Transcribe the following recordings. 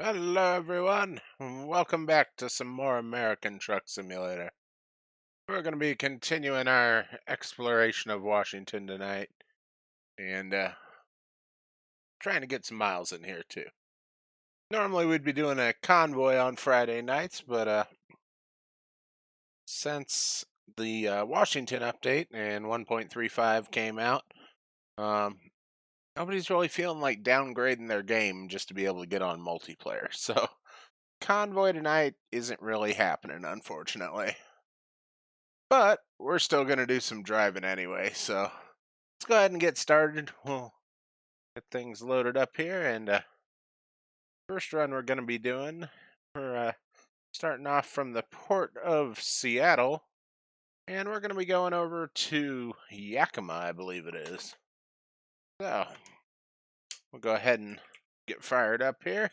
Hello, everyone. Welcome back to some more American Truck Simulator. We're going to be continuing our exploration of Washington tonight and trying to get some miles in here, too. Normally, we'd be doing a convoy on Friday nights, but since the Washington update and 1.35 came out, um, nobody's really feeling like downgrading their game just to be able to get on multiplayer. So, convoy tonight isn't really happening, unfortunately. But we're still going to do some driving anyway, so let's go ahead and get started. We'll get things loaded up here, and first run we're going to be doing, we're starting off from the port of Seattle, and we're going to be going over to Yakima, I believe it is. So we'll go ahead and get fired up here.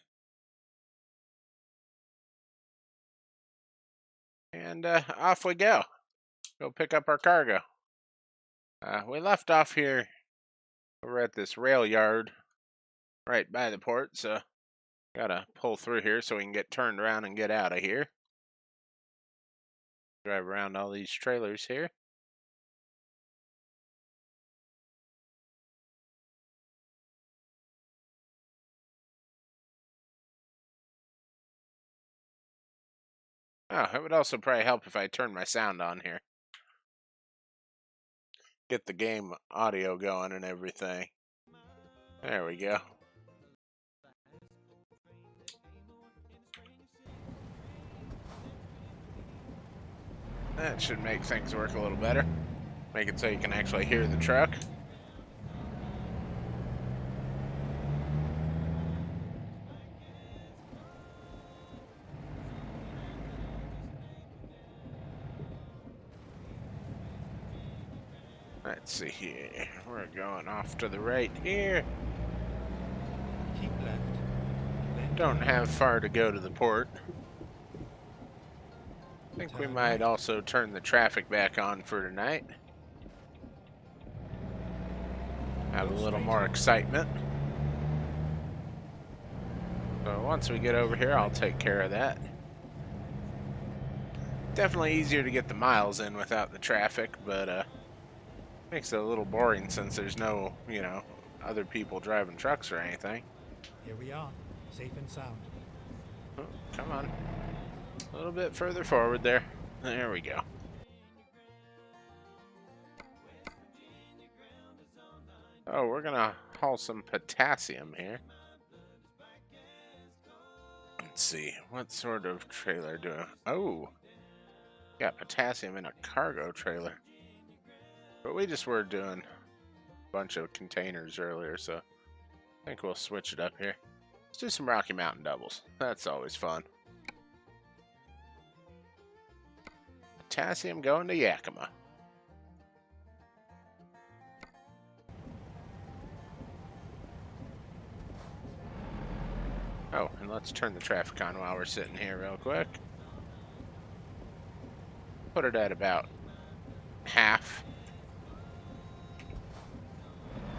And off we go. Go pick up our cargo. We left off here over at this rail yard right by the port, so gotta pull through here so we can get turned around and get out of here. Drive around all these trailers here. Oh, it would also probably help if I turn my sound on here. Get the game audio going and everything. There we go. That should make things work a little better. Make it so you can actually hear the truck. Let's see here. We're going off to the right here. Keep left. Don't have far to go to the port. I think we might also turn the traffic back on for tonight. Have a little more excitement. So once we get over here, I'll take care of that. Definitely easier to get the miles in without the traffic, but makes it a little boring since there's no, other people driving trucks or anything. Here we are, safe and sound. Oh, come on. A little bit further forward there. There we go. Oh, we're gonna haul some potassium here. Let's see, what sort of trailer do I... Oh, got potassium in a cargo trailer. But we just were doing a bunch of containers earlier, so I think we'll switch it up here. Let's do some Rocky Mountain doubles. That's always fun. Potassium going to Yakima. Oh, and let's turn the traffic on while we're sitting here real quick. Put it at about half.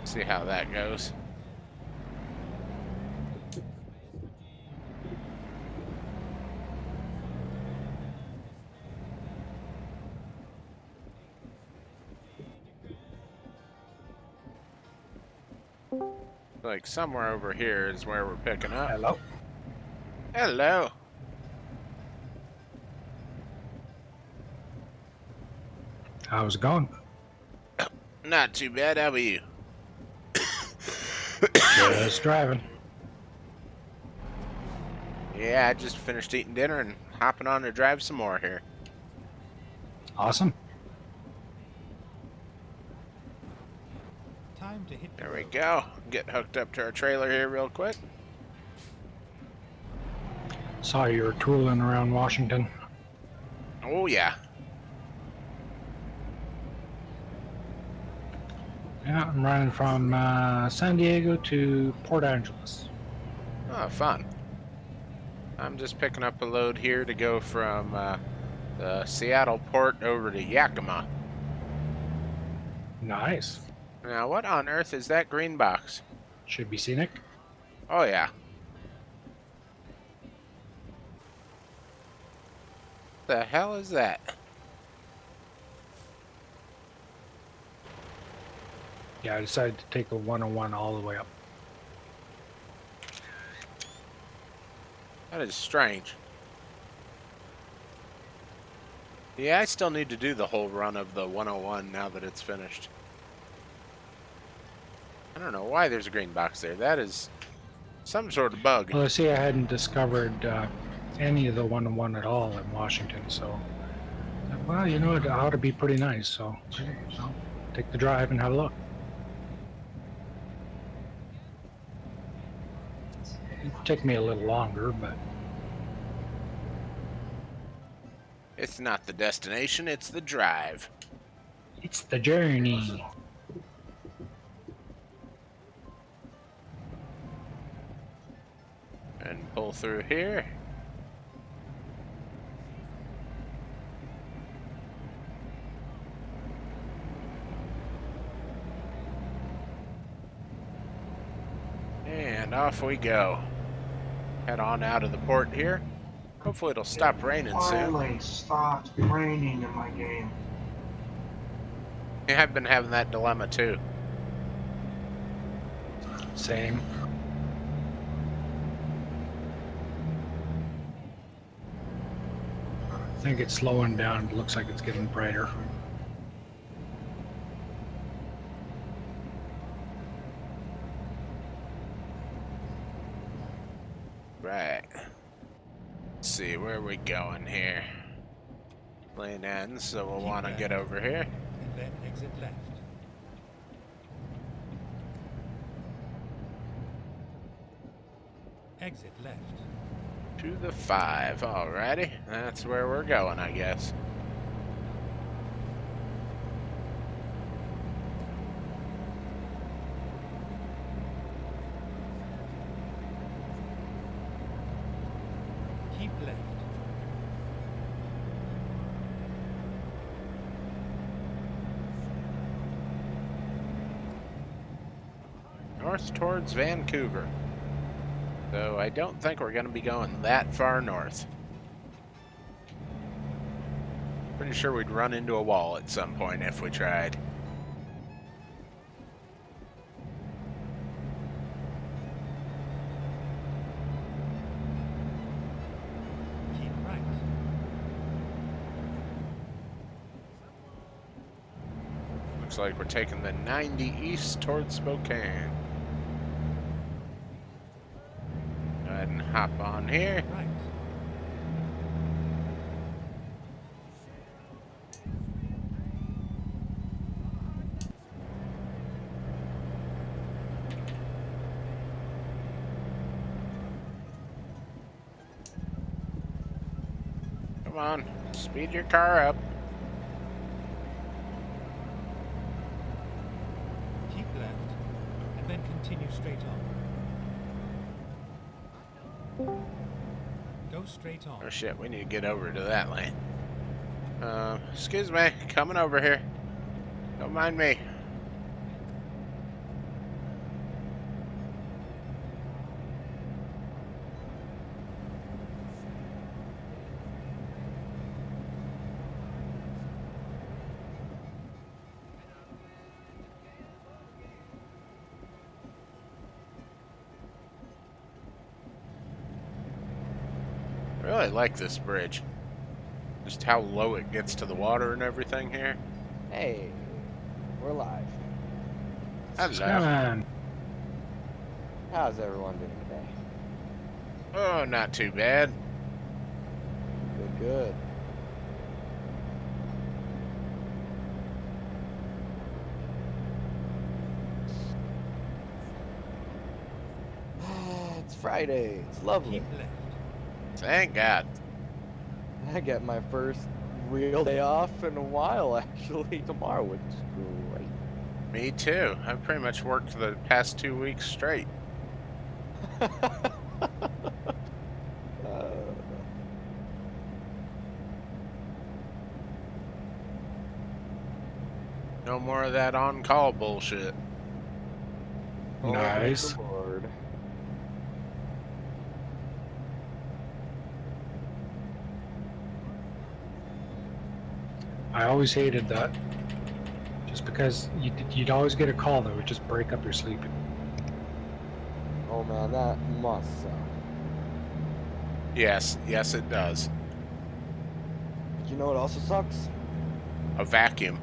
See how that goes. Like somewhere over here is where we're picking up. Hello. Hello. How's it going? Not too bad. How about you? Just driving. Yeah, I just finished eating dinner and hopping on to drive some more here. Awesome. Time to hit the There we road. go. Get hooked up to our trailer here real quick. Saw you were tooling around Washington. Oh, yeah. Yeah, I'm running from San Diego to Port Angeles. Oh, fun. I'm just picking up a load here to go from the Seattle port over to Yakima. Nice. Now, what on earth is that green box? Should be scenic. Oh, yeah. The hell is that? Yeah, I decided to take a 101 all the way up. That is strange. Yeah, I still need to do the whole run of the 101 now that it's finished. I don't know why there's a green box there. That is some sort of bug. Well, I see I hadn't discovered any of the 101 at all in Washington, so well, you know, it ought to be pretty nice. So I'll take the drive and have a look. It'd take me a little longer, but It's not the destination, it's the drive. it's the journey. And pull through here. And off we go. Head on out of the port here. Hopefully it'll stop raining soon. Finally stopped raining in my game. Yeah, I've been having that dilemma too. Same. I think it's slowing down. It looks like it's getting brighter. Right. Let's see, where are we going here? Lane ends, so we'll Keep want to left. get over here. And then exit left. Exit left. To the 5. Alrighty. That's where we're going, I guess. Keep left. North towards Vancouver. So I don't think we're going to be going that far north. Pretty sure we'd run into a wall at some point if we tried. Keep right. Looks like we're taking the 90 east towards Spokane. Go ahead and hop on here. Right. Come on, speed your car up. Keep left. And then continue straight on. Go straight on. Oh shit, we need to get over to that lane. Excuse me, coming over here. Don't mind me. I really like this bridge. Just how low it gets to the water and everything here. Hey, we're live. Come Hello. on. How's everyone doing today? Oh, not too bad. Good, good. It's Friday. It's lovely. Keep left. Thank God. I get my first real day off in a while, actually, tomorrow, which is great. Me too. I've pretty much worked the past 2 weeks straight. No more of that on-call bullshit. Oh, Nice. good Lord. I always hated that. Just because you'd always get a call that would just break up your sleep. Oh man, that must suck. Yes, yes, it does. You know what also sucks? A vacuum.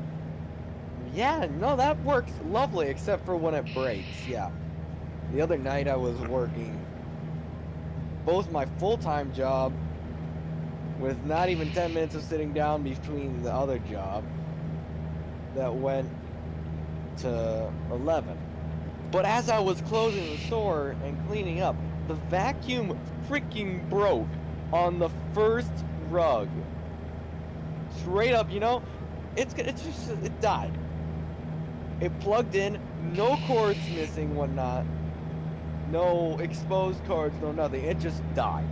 Yeah, no, that works lovely, except for when it breaks, yeah. The other night I was working both my full-time job with not even 10 minutes of sitting down between the other job that went to 11. But as I was closing the store and cleaning up, the vacuum freaking broke on the first rug. Straight up, you know, it died. It plugged in, no cords missing, whatnot, no exposed cords, no nothing. It just died.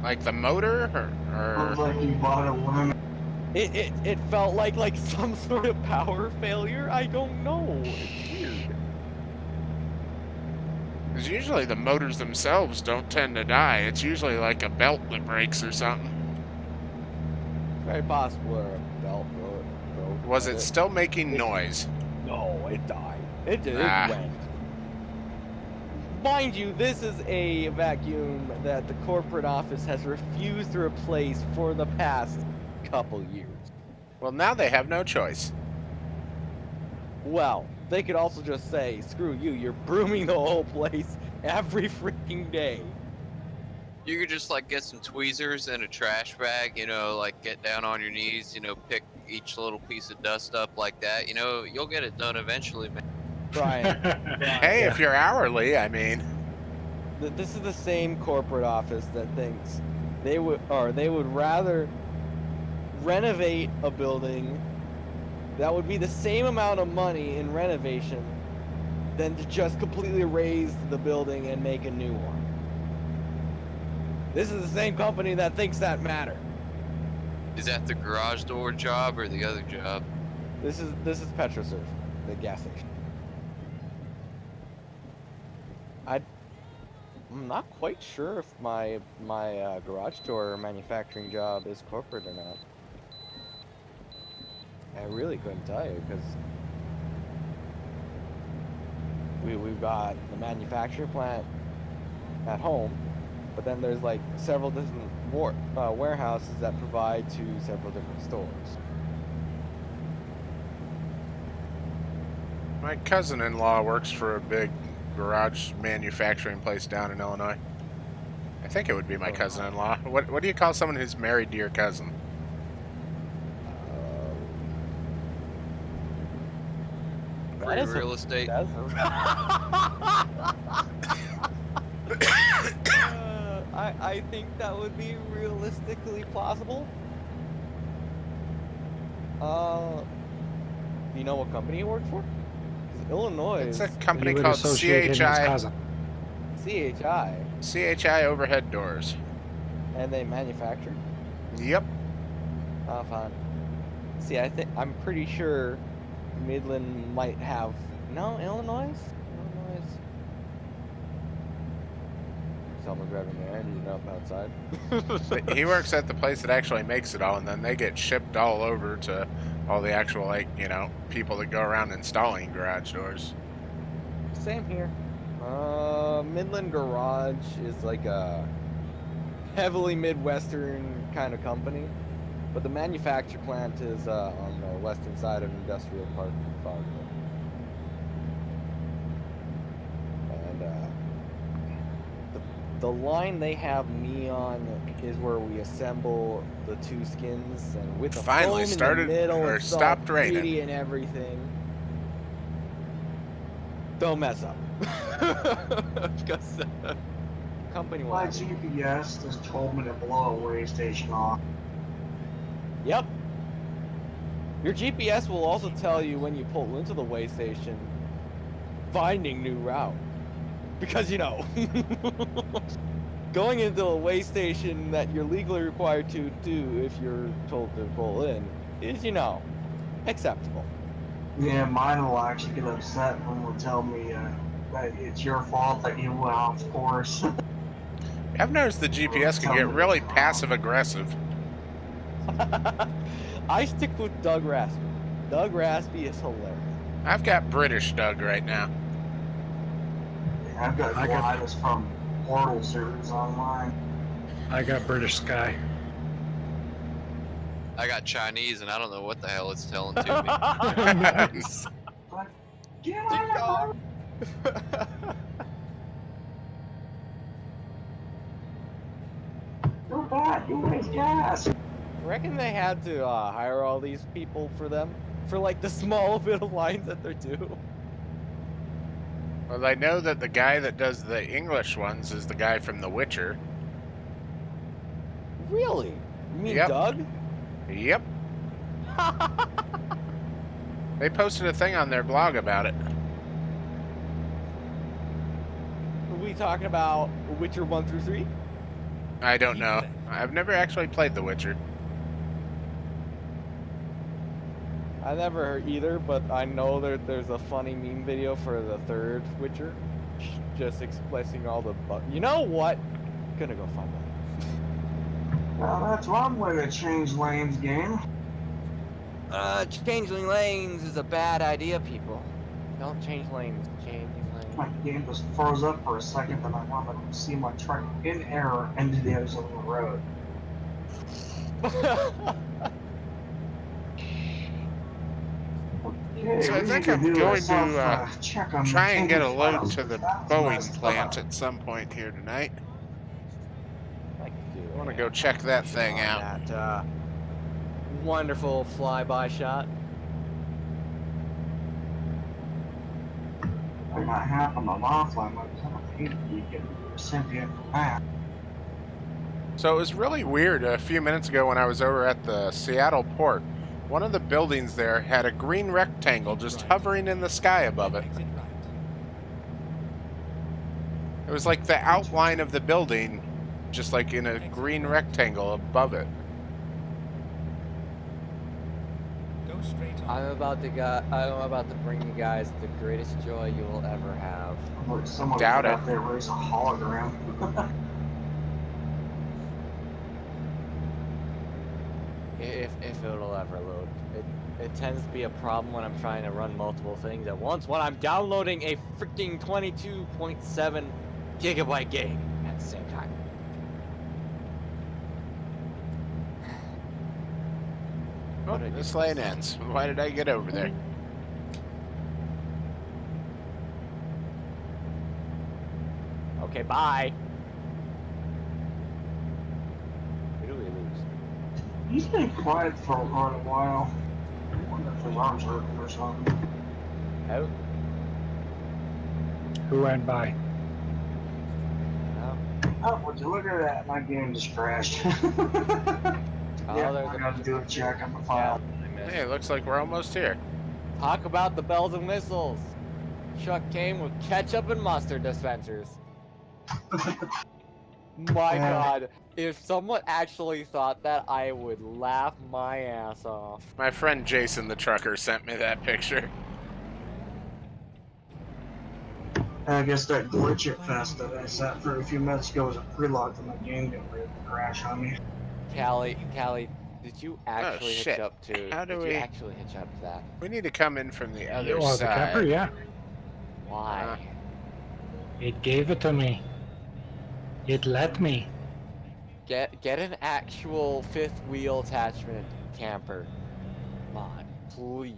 Like the motor, Looks like you bought a lemon. It felt like some sort of power failure. I don't know. It's weird. because usually the motors themselves don't tend to die. It's usually like a belt that breaks or something. Very possible a belt broke. Was it still making noise? No, it died. It Ah. went. Mind you, this is a vacuum that the corporate office has refused to replace for the past couple years. Well, now they have no choice. Well, they could also just say, screw you, you're brooming the whole place every freaking day. You could just like get some tweezers and a trash bag, you know, like get down on your knees, you know, pick each little piece of dust up like that. You know, you'll get it done eventually, man. Brian, Hey, if you're hourly, I mean. this is the same corporate office that thinks they would rather renovate a building that would be the same amount of money in renovation than to just completely raise the building and make a new one. This is the same company that thinks that matter. Is that the garage door job or the other job? This is PetroServe, the gas station. I'm not quite sure if my garage door manufacturing job is corporate or not. I really couldn't tell you because we've got the manufacturing plant at home, but then there's like several different warehouses that provide to several different stores. My cousin-in-law works for a big garage manufacturing place down in Illinois. I think it would be my cousin-in-law. What do you call someone who's married to your cousin? Free real estate. I think that would be realistically plausible. Do you know what company he works for? 'Cause Illinois It's is a company You would called associate him as CHI. cousin. CHI, CHI Overhead Doors. and they manufacture. Yep. Oh, fine. See, I'm pretty sure Midland might have Illinois. Someone's grabbing their engine up outside. But he works at the place that actually makes it all, and then they get shipped all over to all the actual, like, you know, people that go around installing garage doors. Same here. Midland Garage is like a heavily Midwestern kind of company, but the manufacture plant is on the western side of Industrial Park, Fargo. And the line they have me on is where we assemble the two skins, and with the Finally foam started in the middle, or it's all stopped raining. pretty and everything. Don't mess up. Because company will My have it. GPS just told me to blow a way station off. Yep. Your GPS will also tell you when you pull into the way station, finding new route. Because, you know, going into a way station that you're legally required to do if you're told to pull in is, you know, acceptable. Yeah, mine will actually get upset when will tell me that it's your fault that you went off course. I've noticed the GPS can get really passive aggressive. I stick with Doug Raspy. Doug Raspy is hilarious. I've got British Doug right now. I've got I got- Gladys from Portal series online. I got British Sky. I got Chinese, and I don't know what the hell it's telling to me. Nice. Get on You're bad, you waste gas. Reckon they had to hire all these people for them? For like the small bit of lines that they're due? Well, I know that the guy that does the English ones is the guy from The Witcher. Really? You mean Yep. Doug? Yep. They posted a thing on their blog about it. Are we talking about Witcher 1 through 3? I don't know. I've never actually played The Witcher. I never heard either, but I know there's a funny meme video for the third Witcher, just expressing all the bugs. You know what? Gonna go find that. Well, that's one way to change lanes game. Changing lanes is a bad idea, people. Don't change lanes. Change My lanes. game just froze up for a second, and I wanted to see my truck in error into the other side of the road. Okay, So I we think need I'm do a going to check on try and get a change load files, to the because that's Boeing messed plant up. at some point here tonight. I I want to go check that thing out. That wonderful flyby shot. That might happen on offline, but I hate you get sentient from that. So it was really weird a few minutes ago when I was over at the Seattle port. One of the buildings there had a green rectangle just hovering in the sky above it. Exit right. It was like the outline of the building, just like in a green rectangle above it. Go straight on. I'm about to bring you guys the greatest joy you will ever have. Look, someone Doubt out it. there raise a hologram. If it'll ever load. It tends to be a problem when I'm trying to run multiple things at once when I'm downloading a freaking 22.7 gigabyte game at the same time. Oh, this lane ends. Why did I get over there? Okay, bye. Who do we lose? He's been quiet for quite a while. I wonder if his arms hurting or something. Out? Who went by? No. Oh, would you look at that? My game just crashed. Oh, Yeah, there's I a gotta do a check on the yeah, file. I missed. Hey, it looks like we're almost here. Talk about the bells and whistles. Truck came with ketchup and mustard dispensers. My Yeah. god, if someone actually thought that, I would laugh my ass off. My friend Jason the trucker sent me that picture. I guess that glitch at fest that I sat for a few minutes ago was a pre-log and my game didn't really crash on me. Callie, did you actually hitch shit. up to? How do did we- you actually hitch up to that? We need to come in from the other Oh, the camper, side. yeah. Why? It gave it to me. It let me. Get an actual fifth wheel attachment camper. Come on, please.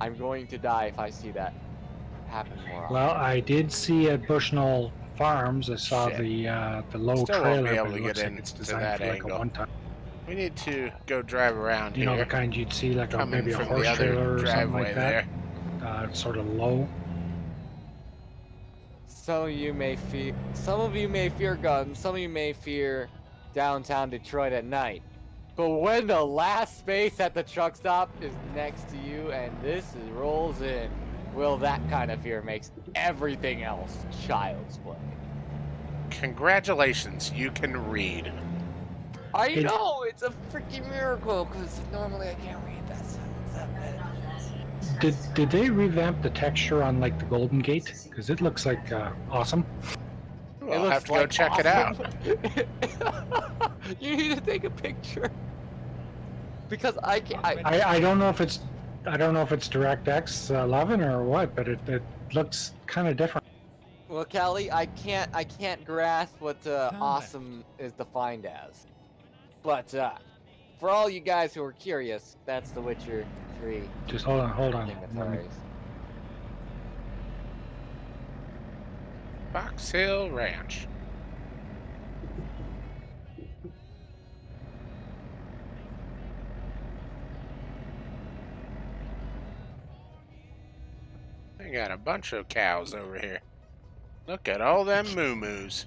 I'm going to die if I see that happen more often. Well, I did see at Bushnell Farms. I saw Shit. the low Still won't trailer, be able but to it get looks like in it's to designed that for like angle. a one-ton. We need to go drive around You know, the here. kind you'd see like Coming maybe a from horse the trailer other or something driveway like there. that. Sort of low. Some of you may fear guns, some of you may fear downtown Detroit at night. But when the last space at the truck stop is next to you and rolls in, well, that kind of fear makes everything else child's play. Congratulations, you can read. I It- know, it's a freaking miracle, because normally I can't read that sentence. Did they revamp the texture on like the Golden Gate? Because it looks like awesome. We'll have to go check it out. You need to take a picture. Because I can't. I don't know if it's DirectX 11 or what, but it looks kind of different. Well, Callie, I can't grasp what awesome is defined as. But for all you guys who are curious, that's The Witcher 3. Just hold on. Dignitaries. Fox Hill Ranch. They got a bunch of cows over here. Look at all them moo-moos.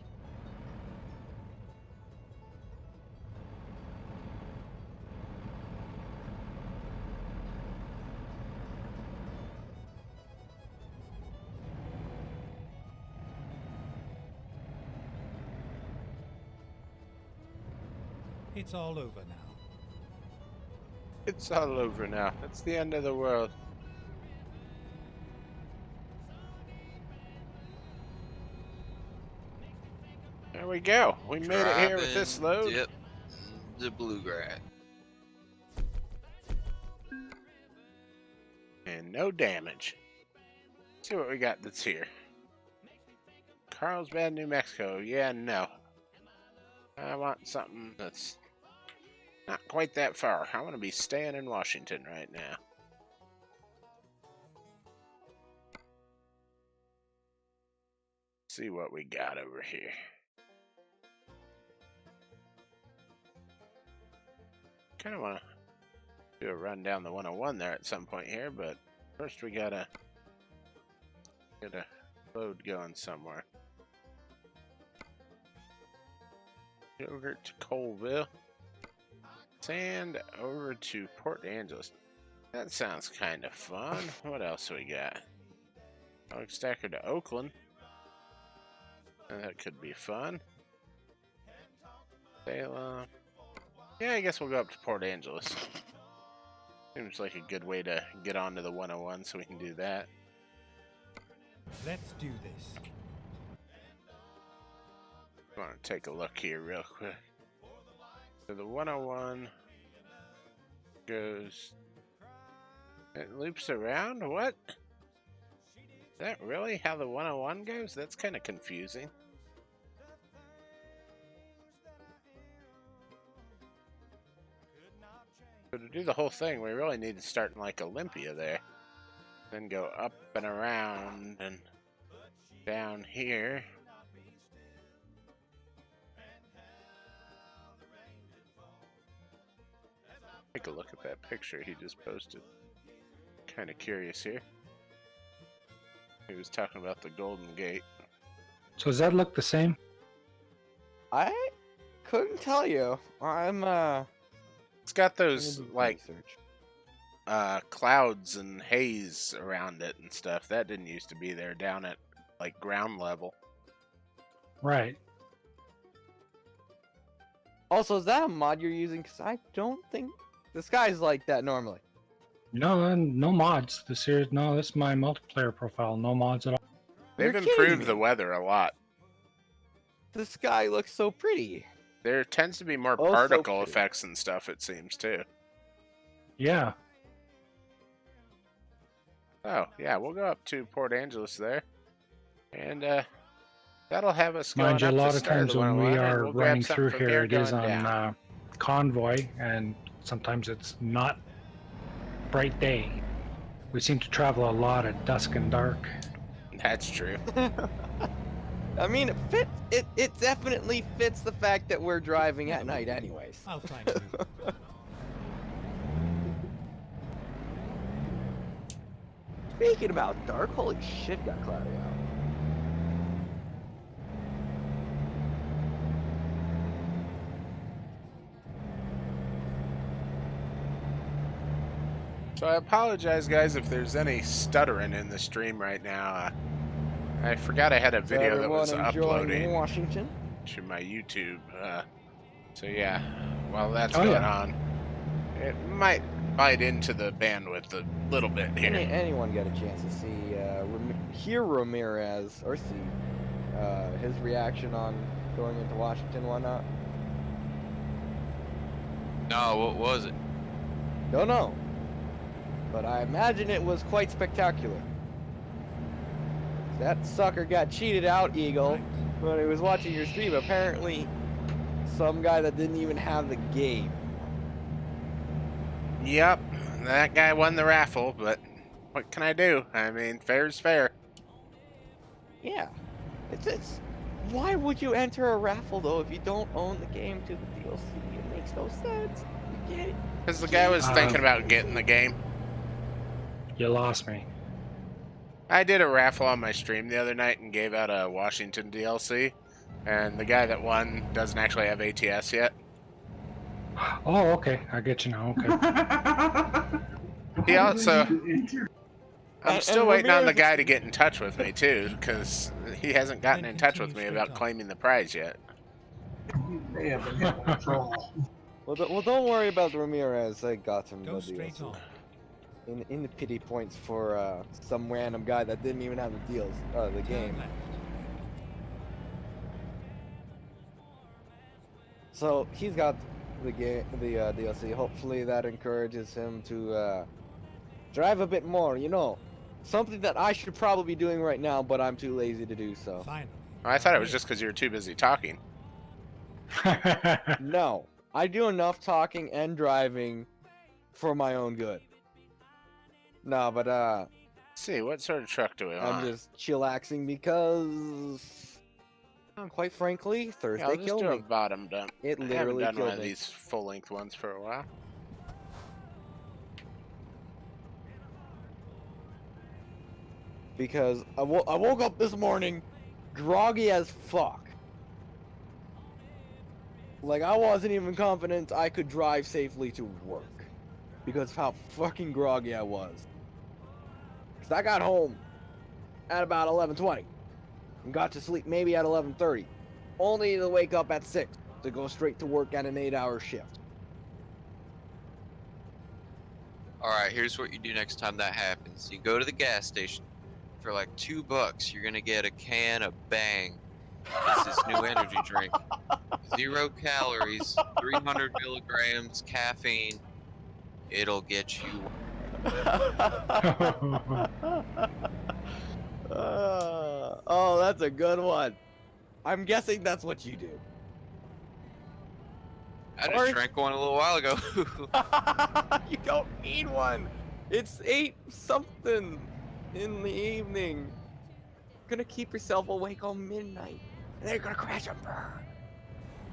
It's all over now. It's all over now. It's the end of the world. There we go. We made it here with this load. Yep. The bluegrass. And no damage. Let's see what we got that's here. Carlsbad, New Mexico. Yeah, no. I want something that's not quite that far. I want to be staying in Washington right now. See what we got over here. Kind of want to do a run down the 101 there at some point here, but first we gotta get a load going somewhere. Over to Colville. Sand over to Port Angeles. That sounds kind of fun. What else we got? Alex Stacker to Oakland. That could be fun. Salem. Yeah, I guess we'll go up to Port Angeles. Seems like a good way to get onto the 101, so we can do that. Let's do this. I want to take a look here real quick. So the 101 goes... It loops around? What? Is that really how the 101 goes? That's kind of confusing. So to do the whole thing, we really need to start in like Olympia there. Then go up and around and down here. Take a look at that picture he just posted. Kind of curious here. He was talking about the Golden Gate. So does that look the same? I couldn't tell you. It's got those gonna do like research. clouds and haze around it and stuff. That didn't used to be there down at like ground level. Right. Also, is that a mod you're using? Because I don't think the sky's like that normally. No, no mods. This is my multiplayer profile. No mods at all. They've You're kidding improved me. the weather a lot. The sky looks so pretty. There tends to be more Oh, so particle pretty. effects and stuff, it seems, too. Yeah. Oh, yeah, we'll go up to Port Angeles there. And that'll have us going Mind you, a up lot the of start times the when we 101, and are we'll grab running something through from here, it is going on down. convoy, and sometimes it's not bright day. We seem to travel a lot at dusk and dark. That's true. I mean, it definitely fits the fact that we're driving at night anyways. I'll find you. Speaking about dark, holy shit, got cloudy out. So I apologize, guys, if there's any stuttering in the stream right now. I forgot I had a video that was Everyone enjoying uploading Washington. to my YouTube. So yeah, while that's Oh, going yeah. on, it might bite into the bandwidth a little bit here. Anyone get a chance to see, hear Ramirez, or see his reaction on going into Washington, whatnot? No, what was it? Don't know. But I imagine it was quite spectacular. That sucker got cheated out, Eagle, when he was watching your stream. Apparently, some guy that didn't even have the game. Yep, that guy won the raffle, but what can I do? I mean, fair's fair. Yeah. It's why would you enter a raffle though if you don't own the game to the DLC? It makes no sense. You get it. Because the guy was thinking about getting the game. You lost me. I did a raffle on my stream the other night and gave out a Washington DLC, and the guy that won doesn't actually have ATS yet. Oh, okay. I get you now. Okay. He also... I'm still waiting on the Ramirez- guy to get in touch with me, too, because he hasn't gotten in touch with me about claiming the prize yet. They have been hit with trouble. Well, don't worry about Ramirez. I got him Go the straight DLC. on. In the pity points for some random guy that didn't even have the deals, the game. Turn left. So he's got the game, the DLC. Hopefully that encourages him to drive a bit more. You know, something that I should probably be doing right now, but I'm too lazy to do so. Finally. I thought it was just because you were too busy talking. No, I do enough talking and driving for my own good. No, but Let's see, what sort of truck do we want? I'm just chillaxing because, quite frankly, Yeah, Thursday I'll just killed do a me. bottom dump. It I haven't literally done one killed of me. these full-length ones for a while. Because I woke up this morning groggy as fuck. Like, I wasn't even confident I could drive safely to work. Because of how fucking groggy I was. Because I got home at about 11:20. And got to sleep maybe at 11:30. Only to wake up at 6 to go straight to work at an 8-hour shift. Alright, here's what you do next time that happens. You go to the gas station. For like $2, you're gonna get a can of Bang. It's this new energy drink. 0 calories, 300 milligrams caffeine. It'll get you. Oh, that's a good one. I'm guessing that's what you do. I Or- just drank one a little while ago. You don't need one. It's 8 something in the evening. You're gonna keep yourself awake all midnight. And then you're gonna crash and burn.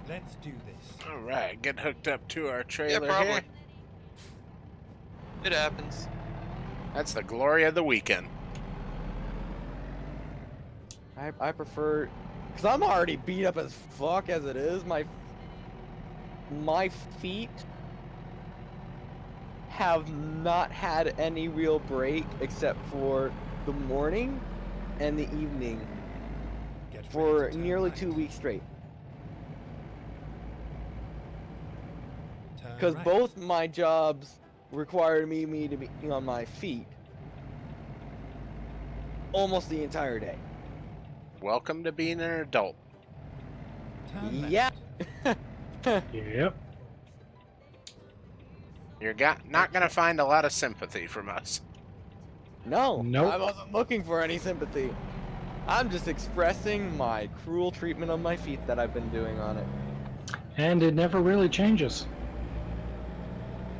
Let's do this. Alright, get hooked up to our Yeah, trailer probably. here. It happens. That's the glory of the weekend. I prefer, cause I'm already beat up as fuck as it is. My feet have not had any real break except for the morning and the evening Get ready for to turn nearly right. 2 weeks straight. Turn Because right. both my jobs required me to be on my feet almost the entire day. Welcome to being an adult. Turn left. Yeah. Yep. You're not going to find a lot of sympathy from us. No, Nope. I wasn't looking for any sympathy. I'm just expressing my cruel treatment of my feet that I've been doing on it. And it never really changes.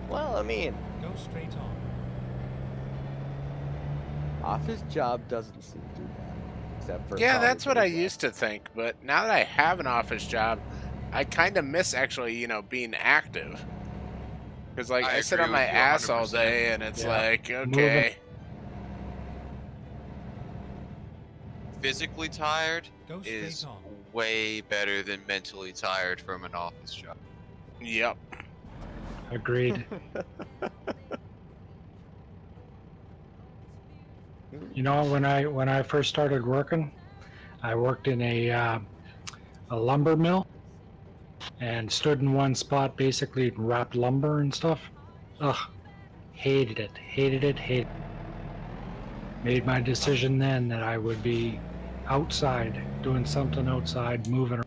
Well, I mean, Go straight on. office job doesn't seem too bad. Except for Yeah, probably that's what I pretty used to think, but now that I have an office job, I kind of miss actually, being active. Because, like, I I sit agree on my with you ass all 100%. day, and it's Yeah. like, okay. Physically tired Go straight is on. way better than mentally tired from an office job. Yep. Agreed. You know, when I first started working, I worked in a lumber mill and stood in one spot, basically wrapped lumber and stuff. Ugh, hated it, hated it, hated it. Made my decision then that I would be outside, doing something outside, moving around.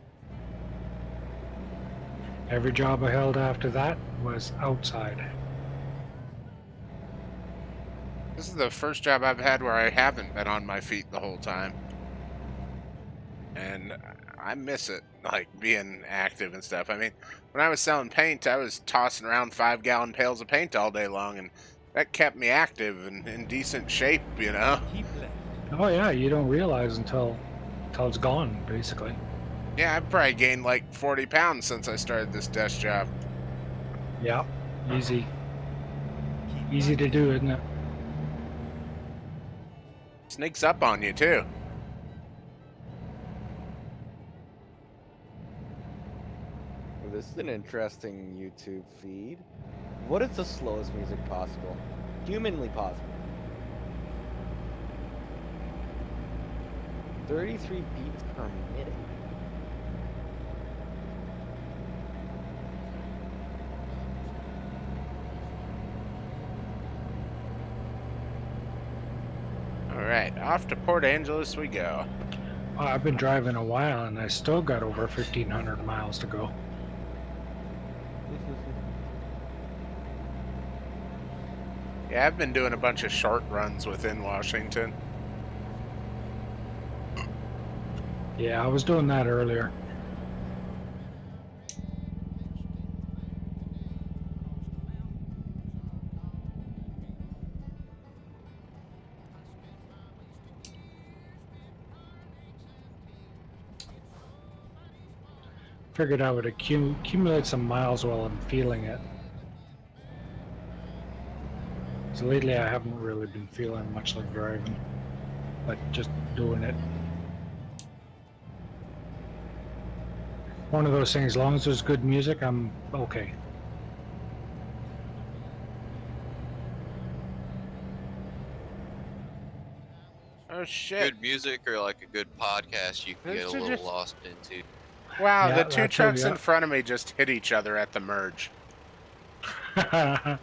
Every job I held after that was outside. This is the first job I've had where I haven't been on my feet the whole time. And I miss it, like being active and stuff. I mean, when I was selling paint, I was tossing around 5-gallon pails of paint all day long, and that kept me active and in decent shape, you know? Keep left. Oh yeah, you don't realize until it's gone, basically. Yeah, I've probably gained like 40 pounds since I started this desk job. Yeah, easy. Keep Easy to right. do, isn't it? Sneaks up on you, too. This is an interesting YouTube feed. What is the slowest music possible? Humanly possible. 33 beats per minute. Alright, off to Port Angeles we go. I've been driving a while and I still got over 1,500 miles to go. Yeah, I've been doing a bunch of short runs within Washington. Yeah, I was doing that earlier. Figured I would accumulate some miles while I'm feeling it. So lately I haven't really been feeling much like driving, but just doing it. One of those things, as long as there's good music, I'm okay. Oh shit. Good music or like a good podcast you can get a Those are little just- lost into. Wow, Yeah, the two that too, trucks yeah. in front of me just hit each other at the merge. So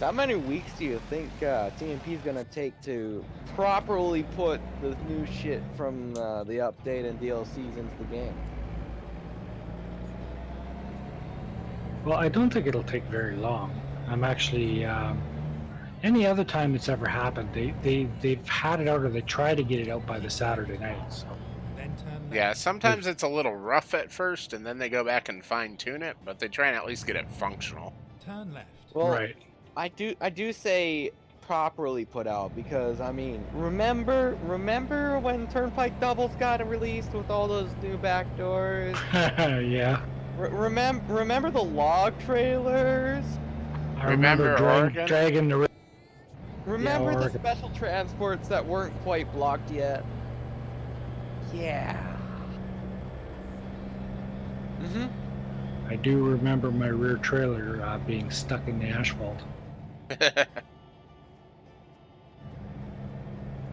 how many weeks do you think TMP is gonna take to properly put the new shit from the update and DLCs into the game? Well, I don't think it'll take very long. I'm actually, any other time it's ever happened, they've had it out or they try to get it out by the Saturday night. So Then turn left. Yeah, sometimes it's a little rough at first, and then they go back and fine-tune it, but they try and at least get it functional. Turn left. Well, right. I do say properly put out because I mean, remember when Turnpike Doubles got released with all those new backdoors? Yeah. Remember the log trailers? I remember Remember Oregon? dragging the. Remember the Oregon. special transports that weren't quite blocked yet? Yeah. Mm-hmm. I do remember my rear trailer being stuck in the asphalt.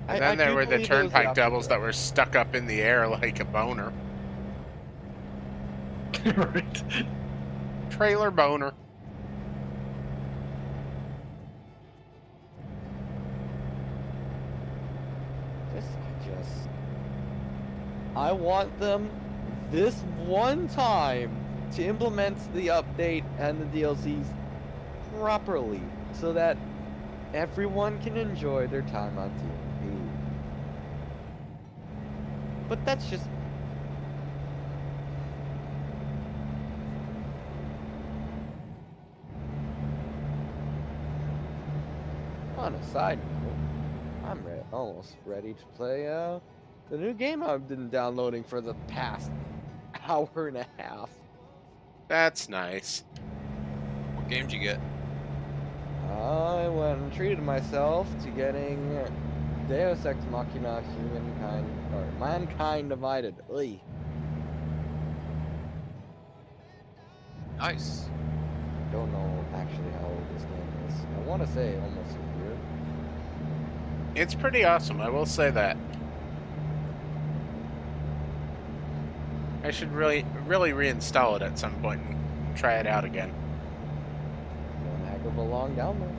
And then there were the turnpike doubles that were stuck up in the air like a boner. Right. Trailer boner. I want them this one time to implement the update and the DLCs properly so that everyone can enjoy their time on TMP. But that's just on a side note, I'm almost ready to play the new game I've been downloading for the past hour and a half. That's nice. What game did you get? I went and treated myself to getting Deus Ex Machina Humankind, or Mankind Divided. Oy. Nice. Don't know actually how old this game is. I want to say almost a year. It's pretty awesome, I will say that. I should really reinstall it at some point and try it out again. One heck of a long download.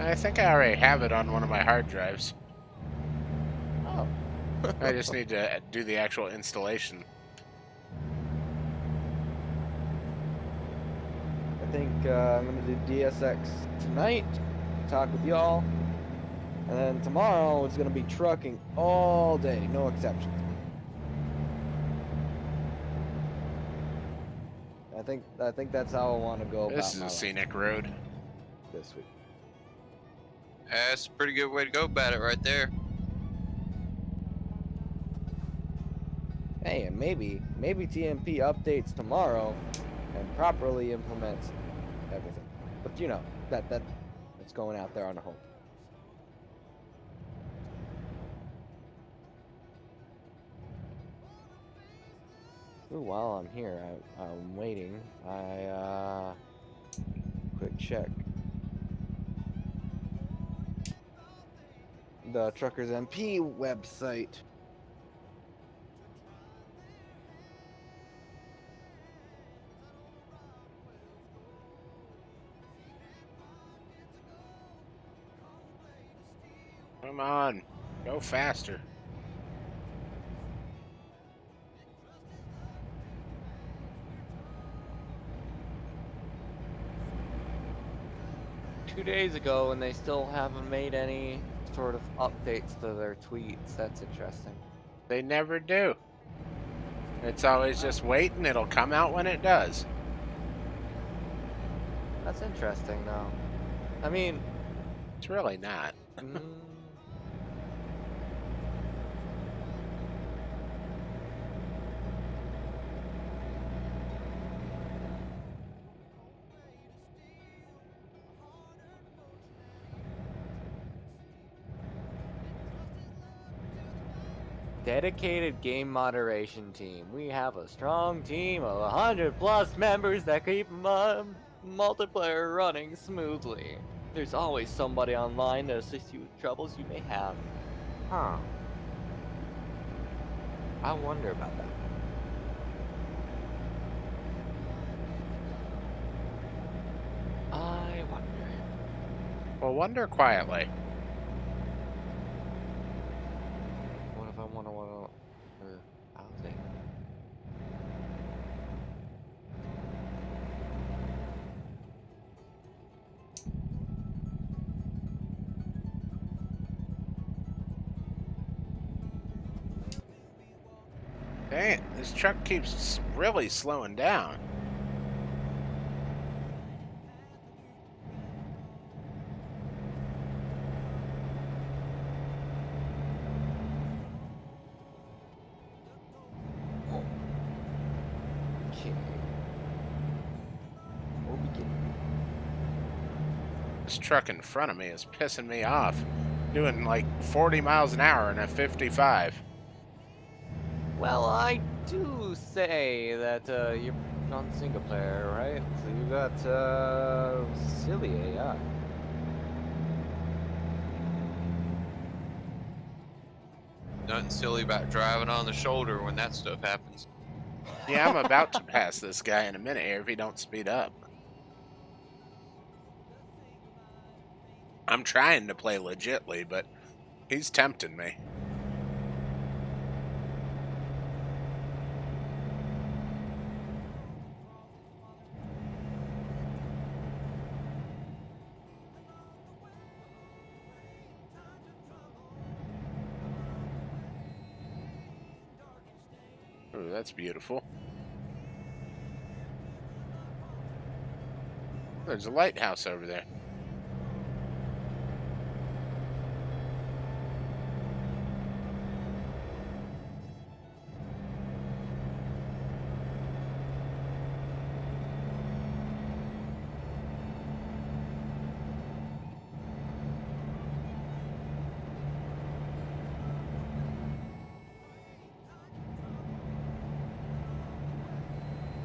I think I already have it on one of my hard drives. Oh. I just need to do the actual installation. I think I'm gonna do DSX tonight, talk with y'all, and then tomorrow it's gonna be trucking all day, no exceptions. I think that's how I want to go This about is my a life scenic road. this week. That's a pretty good way to go about it right there. Hey, and maybe TMP updates tomorrow and properly implements everything. But you know, that's going out there on a hope. Ooh, while I'm here, I'm waiting. Quick check. The Truckers MP website. Come on, go faster. Two days ago, and they still haven't made any sort of updates to their tweets. That's interesting. They never do. It's always just waiting. It'll come out when it does. That's interesting, though. I mean, It's really not. mm, dedicated game moderation team. We have a strong team of 100+ members that keep multiplayer running smoothly. There's always somebody online to assist you with troubles you may have. Huh. I wonder about that. I wonder. Well, wonder quietly. What if I want or housing? Dang it, this truck keeps really slowing down. Okay. We'll begin. This truck in front of me is pissing me off. Doing like 40 miles an hour in a 55. Well, I do say that you're on single player, right? So you got silly AI. Nothing silly about driving on the shoulder when that stuff happens. Yeah, I'm about to pass this guy in a minute here if he don't speed up. I'm trying to play legitly, but he's tempting me. Ooh, that's beautiful. There's a lighthouse over there.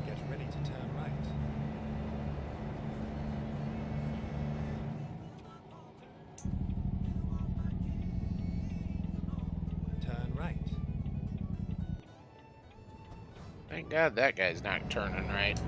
Get ready to turn right. Turn right. Thank God that guy's not turning right.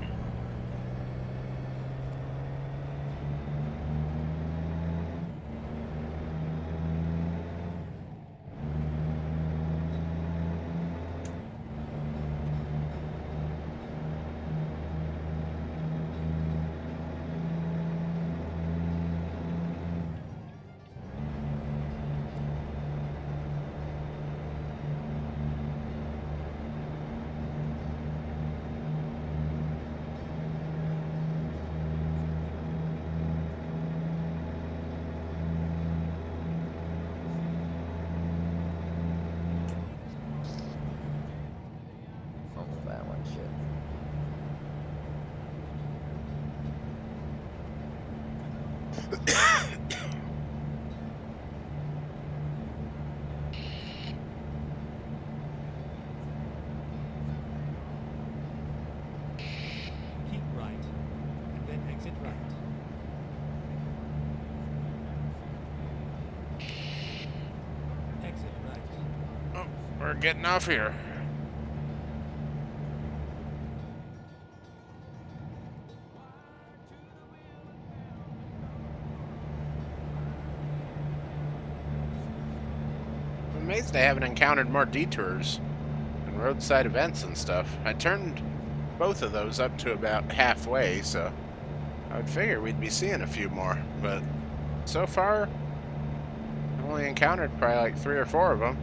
Shit. Keep right, and then exit right. Exit right. Oh, we're getting off here. I'm amazed I haven't encountered more detours and roadside events and stuff. I turned both of those up to about halfway, so I would figure we'd be seeing a few more. But so far, I've only encountered probably like 3 or 4 of them.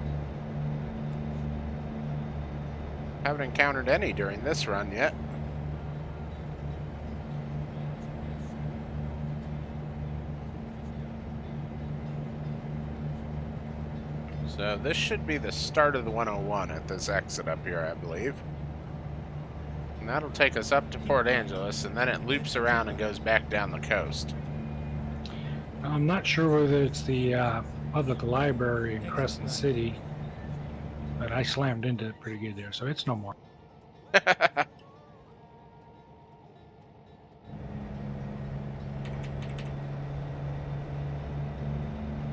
Haven't encountered any during this run yet. So this should be the start of the 101 at this exit up here, I believe. And that'll take us up to Port Angeles, and then it loops around and goes back down the coast. I'm not sure whether it's the public library in Crescent City, but I slammed into it pretty good there, so it's no more.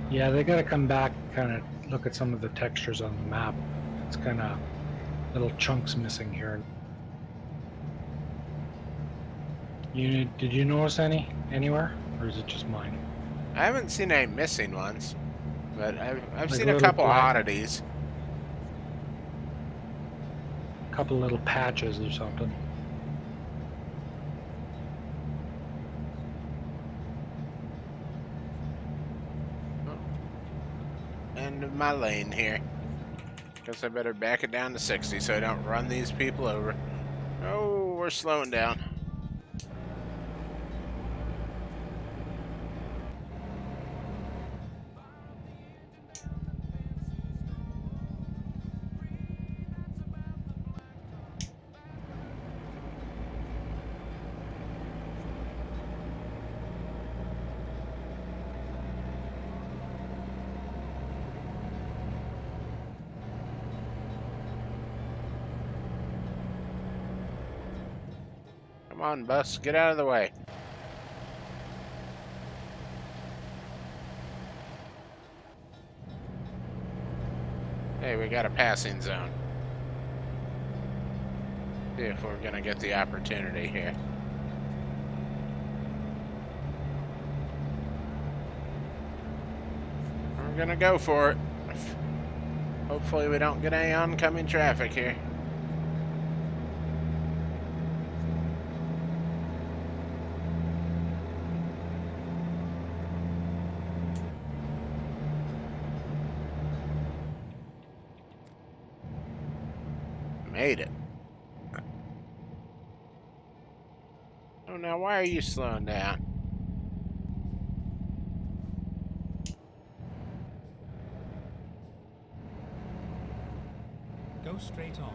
Yeah, they got to come back, kind of look at some of the textures on the map. It's kind of little chunks missing here. Did you notice any anywhere, or is it just mine? I haven't seen any missing ones, but I've Like seen a little couple black- oddities. A couple little patches or something. End of my lane here. Guess I better back it down to 60 so I don't run these people over. Oh, we're slowing down. Come on, bus, get out of the way. Hey, we got a passing zone. See if we're gonna get the opportunity here. We're gonna go for it. Hopefully we don't get any oncoming traffic here. Made it. Oh, now why are you slowing down? Go straight on.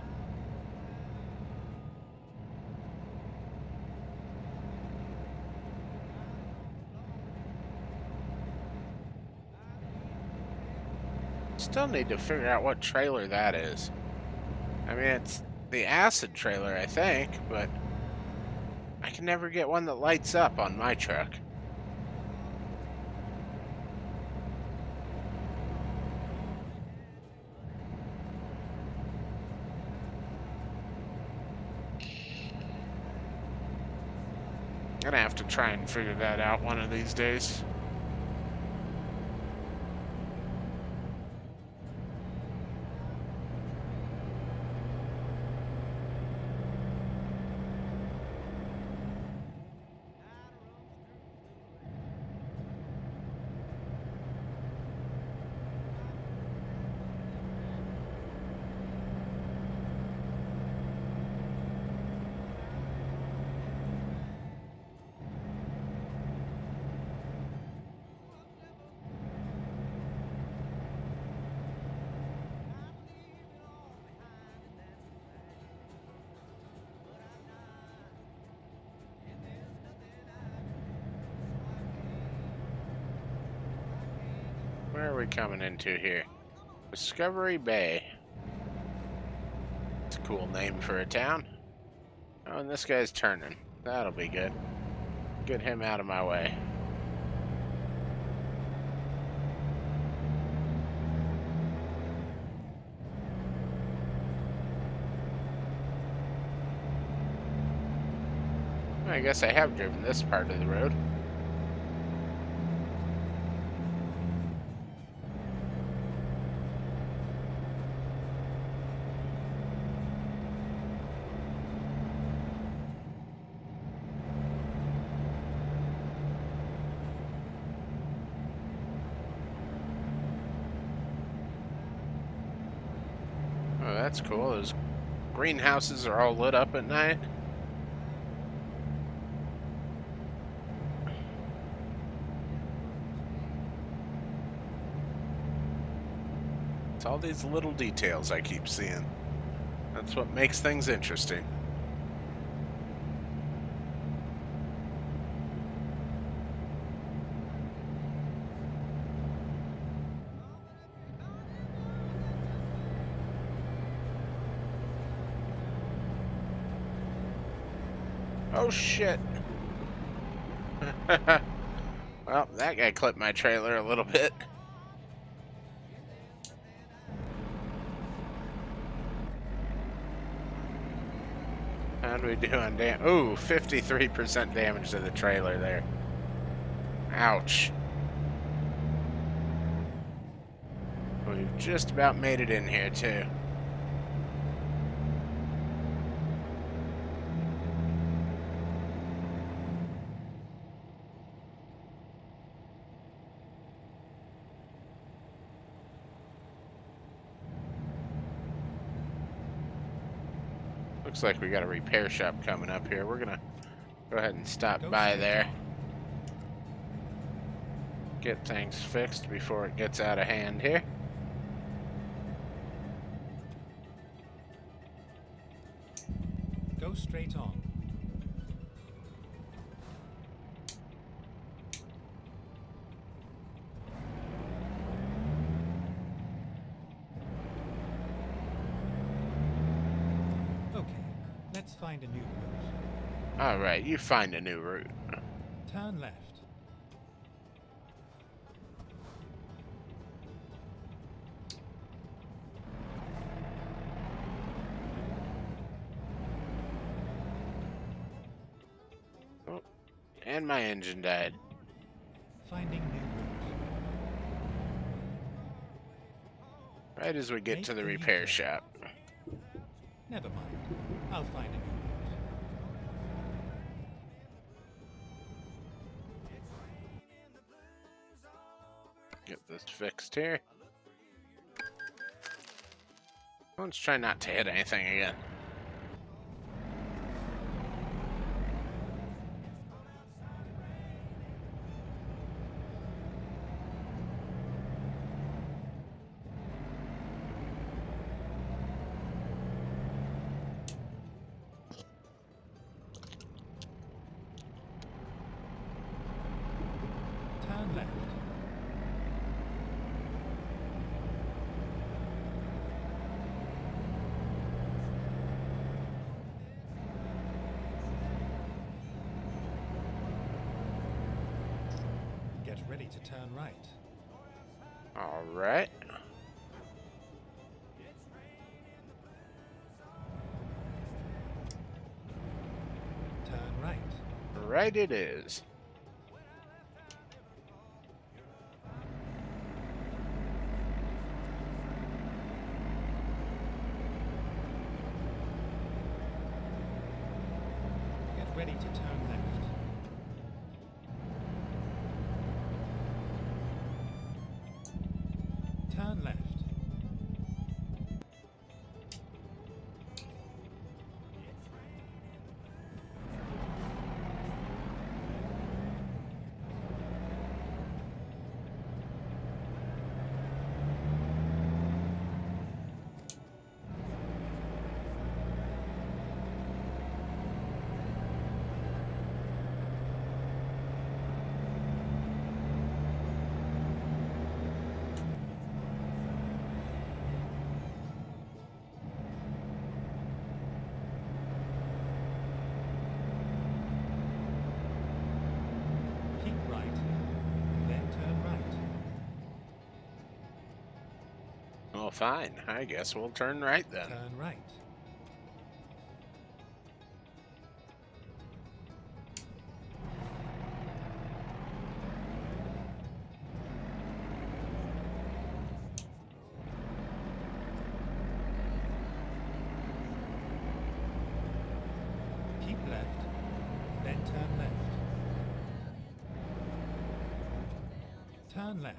Still need to figure out what trailer that is. I mean, it's the acid trailer, I think, but I can never get one that lights up on my truck. Gonna have to try and figure that out one of these days. Where are we coming into here? Discovery Bay. It's a cool name for a town. Oh, and this guy's turning. That'll be good. Get him out of my way. I guess I have driven this part of the road. Oh, that's cool. Those greenhouses are all lit up at night. It's all these little details I keep seeing. That's what makes things interesting. Oh shit. Well, that guy clipped my trailer a little bit. How do we do on damage? Ooh, 53% damage to the trailer there. Ouch. We've just about made it in here, too. Looks like we got a repair shop coming up here. We're gonna go ahead and stop by there. Get things fixed before it gets out of hand here. Go straight on. Let's find a new route. Alright, you find a new route. Turn left. Oh, and my engine died. Finding new route. Right as we get to the repair shop. Never mind. I'll find a new route. Get this fixed here. Let's try not to hit anything again. Turn left. Get ready to turn right. All right. Turn right. Right it is. Get ready to turn left. Turn left. Well, fine. I guess we'll turn right then. Turn right. Keep left, then turn left. Turn left.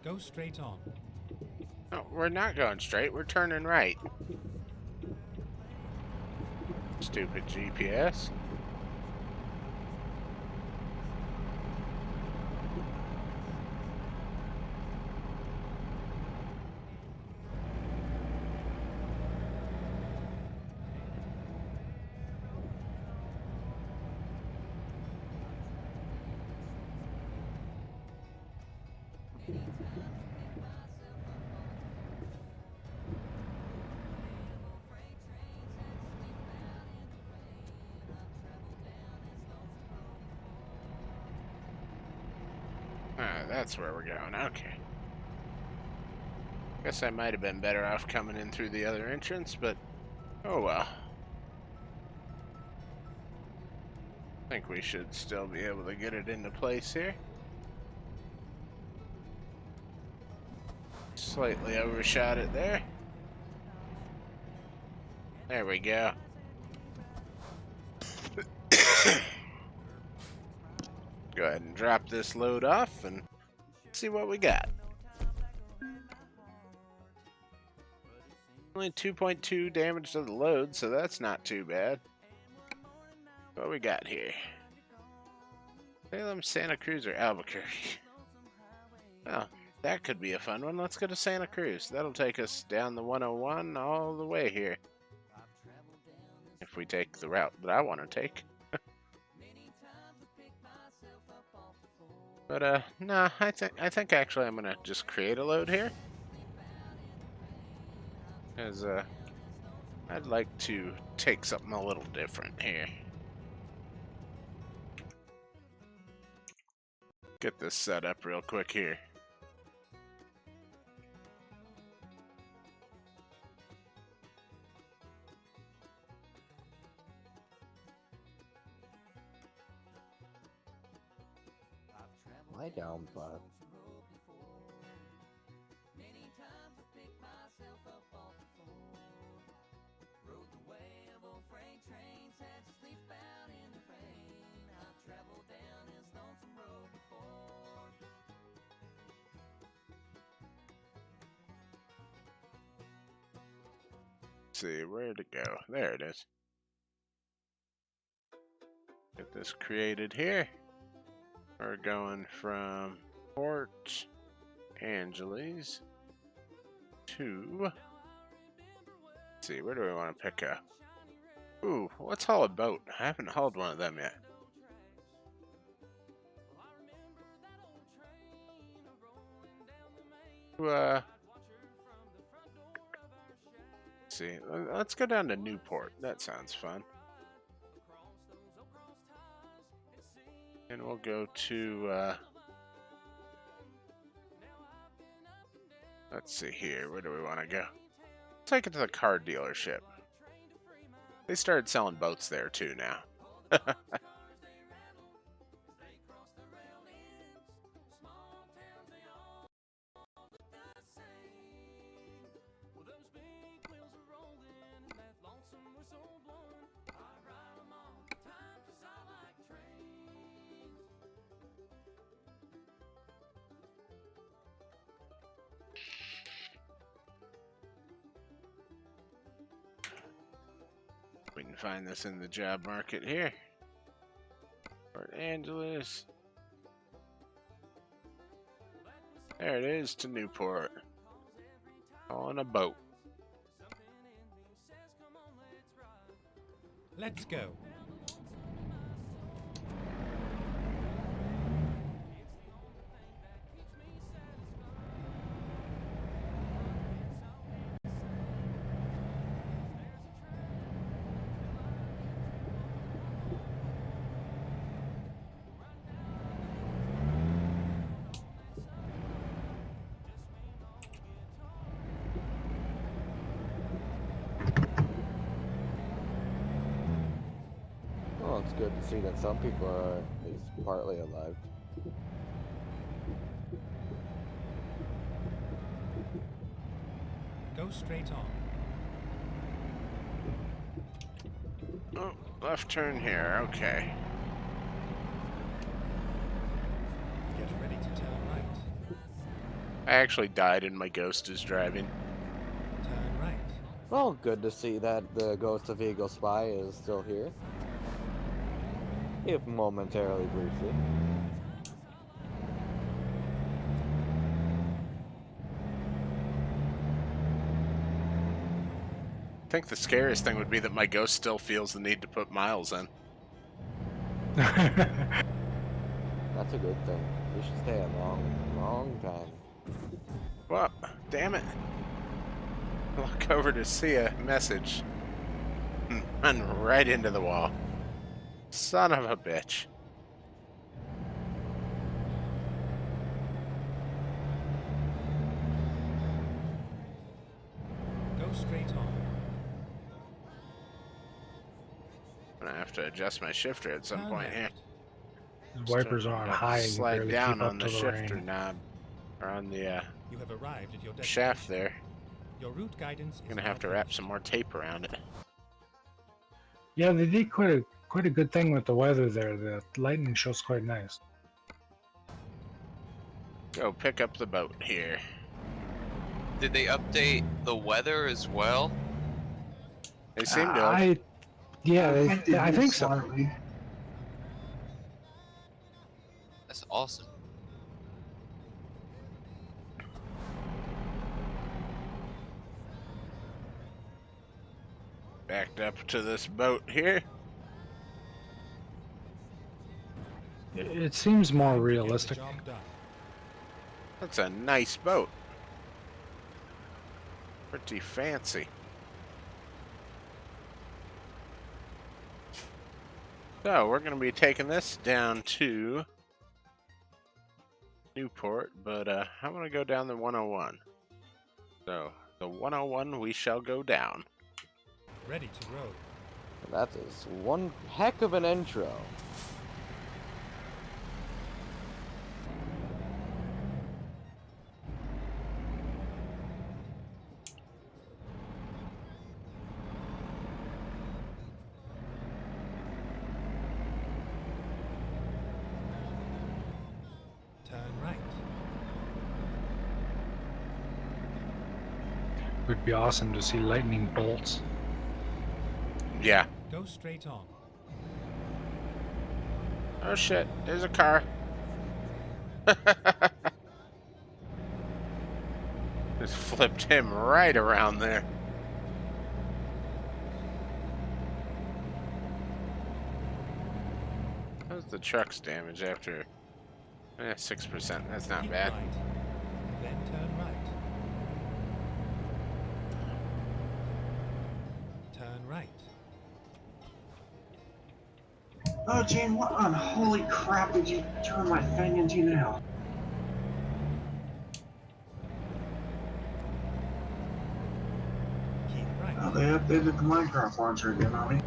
Go straight on. No, we're not going straight. We're turning right. Stupid GPS. Ah, that's where we're going. Okay. Guess I might have been better off coming in through the other entrance, but oh well. I think we should still be able to get it into place here. Slightly overshot it there. There we go. Go ahead and drop this load off and see what we got. Only 2.2 damage to the load, so that's not too bad. What we got here? Salem, Santa Cruz, or Albuquerque? Well, that could be a fun one. Let's go to Santa Cruz. That'll take us down the 101 all the way here. If we take the route that I want to take. But nah, I think actually I'm gonna just create a load here. As I'd like to take something a little different here. Get this set up real quick here. Lie down, bud. Let's see, where to go? There it is. Get this created here. We're going from Port Angeles to, let's see, where do we want to pick up? Ooh, let's haul a boat. I haven't hauled one of them yet. Let's see, let's go down to Newport. That sounds fun. And we'll go to, let's see here, where do we want to go? Take it to the car dealership. They started selling boats there too now. We can find this in the job market here. Port Angeles. There it is, to Newport. On a boat. Let's go. good to see that some people are at least partly alive. Go straight on. Oh, left turn here. Okay. Get ready to turn right. I actually died and my ghost is driving. Turn right. Well, good to see that the Ghost of Eagle Spy is still here. If momentarily briefly. I think the scariest thing would be that my ghost still feels the need to put miles in. That's a good thing. We should stay a long time. Well, damn it. Look over to see a message. Run right into the wall. Son of a bitch. Go straight on. I'm gonna have to adjust my shifter at some Turn point here. left. His wipers are on high and you Slide barely down keep on up the to the shifter rain. knob. Or on the You have arrived at your destination. shaft there. Your route guidance is I'm gonna now have to wrap finished. some more tape around it. Yeah, they did quite a good thing with the weather there. The lightning show's quite nice. Go pick up the boat here. Did they update the weather as well? They seem to have. I think so. Slightly. That's awesome. Backed up to this boat here. It seems more Time to get the realistic. job done. That's a nice boat. Pretty fancy. So we're gonna be taking this down to Newport, but I'm gonna go down the 101. So the 101 we shall go down. Ready to roll. That is one heck of an intro. Turn right. It would be awesome to see lightning bolts. Yeah. Go straight on. Oh shit, there's a car. Just flipped him right around there. How's the truck's damage after 6%? That's not Keep bad. right. Then turn right. Turn right. Oh, Gene, what on holy crap did you turn my thing into now? Keep right. Oh, they updated the Minecraft launcher again on me.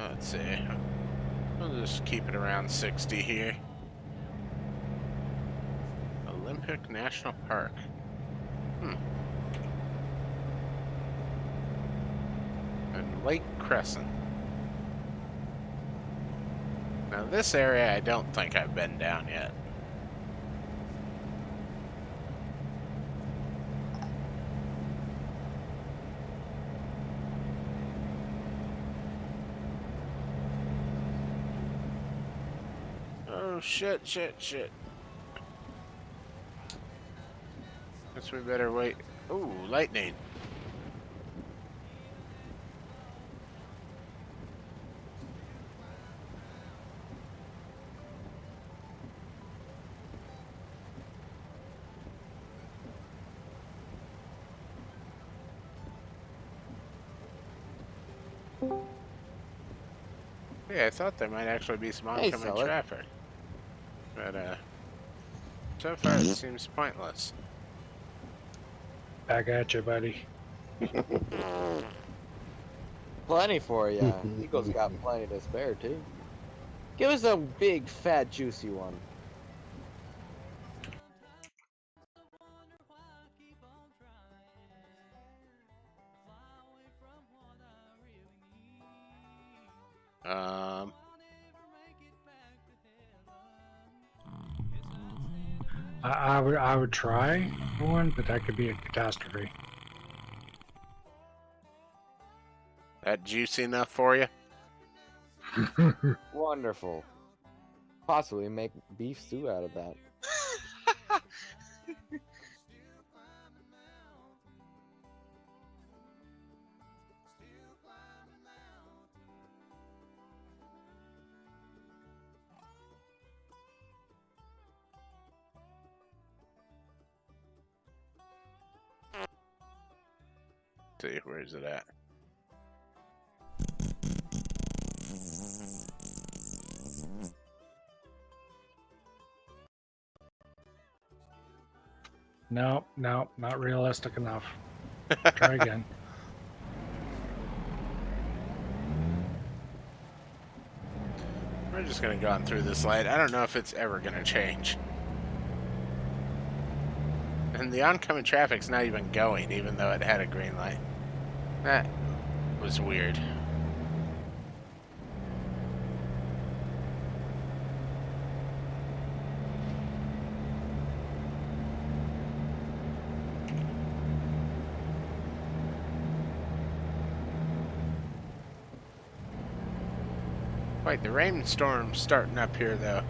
Let's see. We'll just keep it around 60 here. Olympic National Park. And Lake Crescent. Now this area I don't think I've been down yet. Oh shit. Guess we better wait. Ooh, lightning. Yeah, I thought there might actually be some Hey, oncoming Sully. traffic. But, so far it seems pointless. Back at you, buddy. Plenty for ya. Eagle's got plenty to spare, too. Give us a big, fat, juicy one. Um, I would try for one, but that could be a catastrophe. that juicy enough for you? Wonderful. Possibly make beef stew out of that. See, where's it at? No, not realistic enough. Try again. We're just gonna go on through this light. I don't know if it's ever gonna change. And the oncoming traffic's not even going, even though it had a green light. That was weird. Wait, the rainstorm's starting up here, though.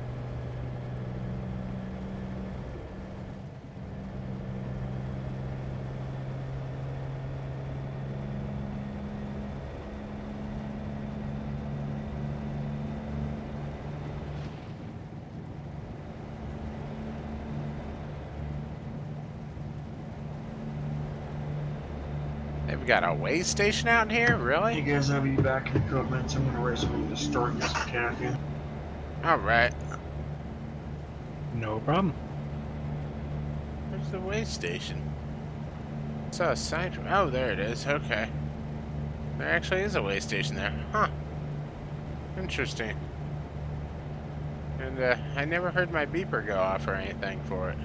They've got a way station out here? You Really? guys have you back in a couple minutes. I'm gonna race over to store and get some caffeine. Alright. No problem. Where's the way station? I saw a sign. Oh, there it is. Okay. There actually is a way station there. Huh. Interesting. And, I never heard my beeper go off or anything for it.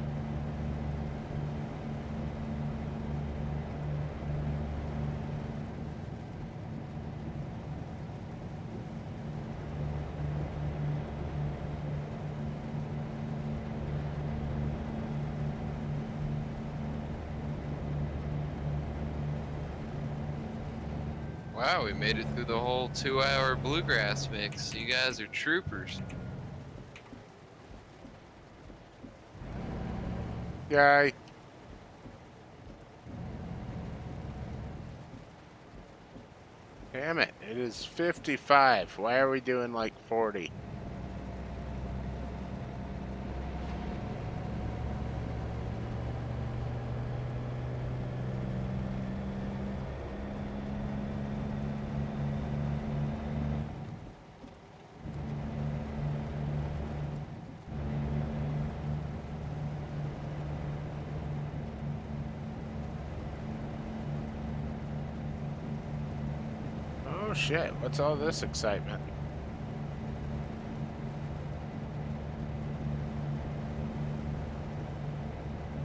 Wow, we made it through the whole 2-hour bluegrass mix. You guys are troopers. Yay. Damn it. It is 55. Why are we doing like 40? Oh shit, what's all this excitement?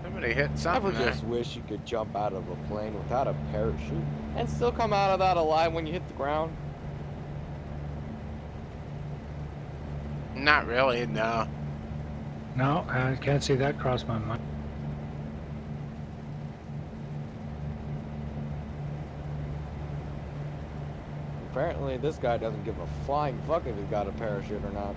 Somebody hit I something would there. just wish you could jump out of a plane without a parachute and still come out of that alive when you hit the ground. Not really, no. No, I can't see that cross my mind. Apparently, this guy doesn't give a flying fuck if he's got a parachute or not.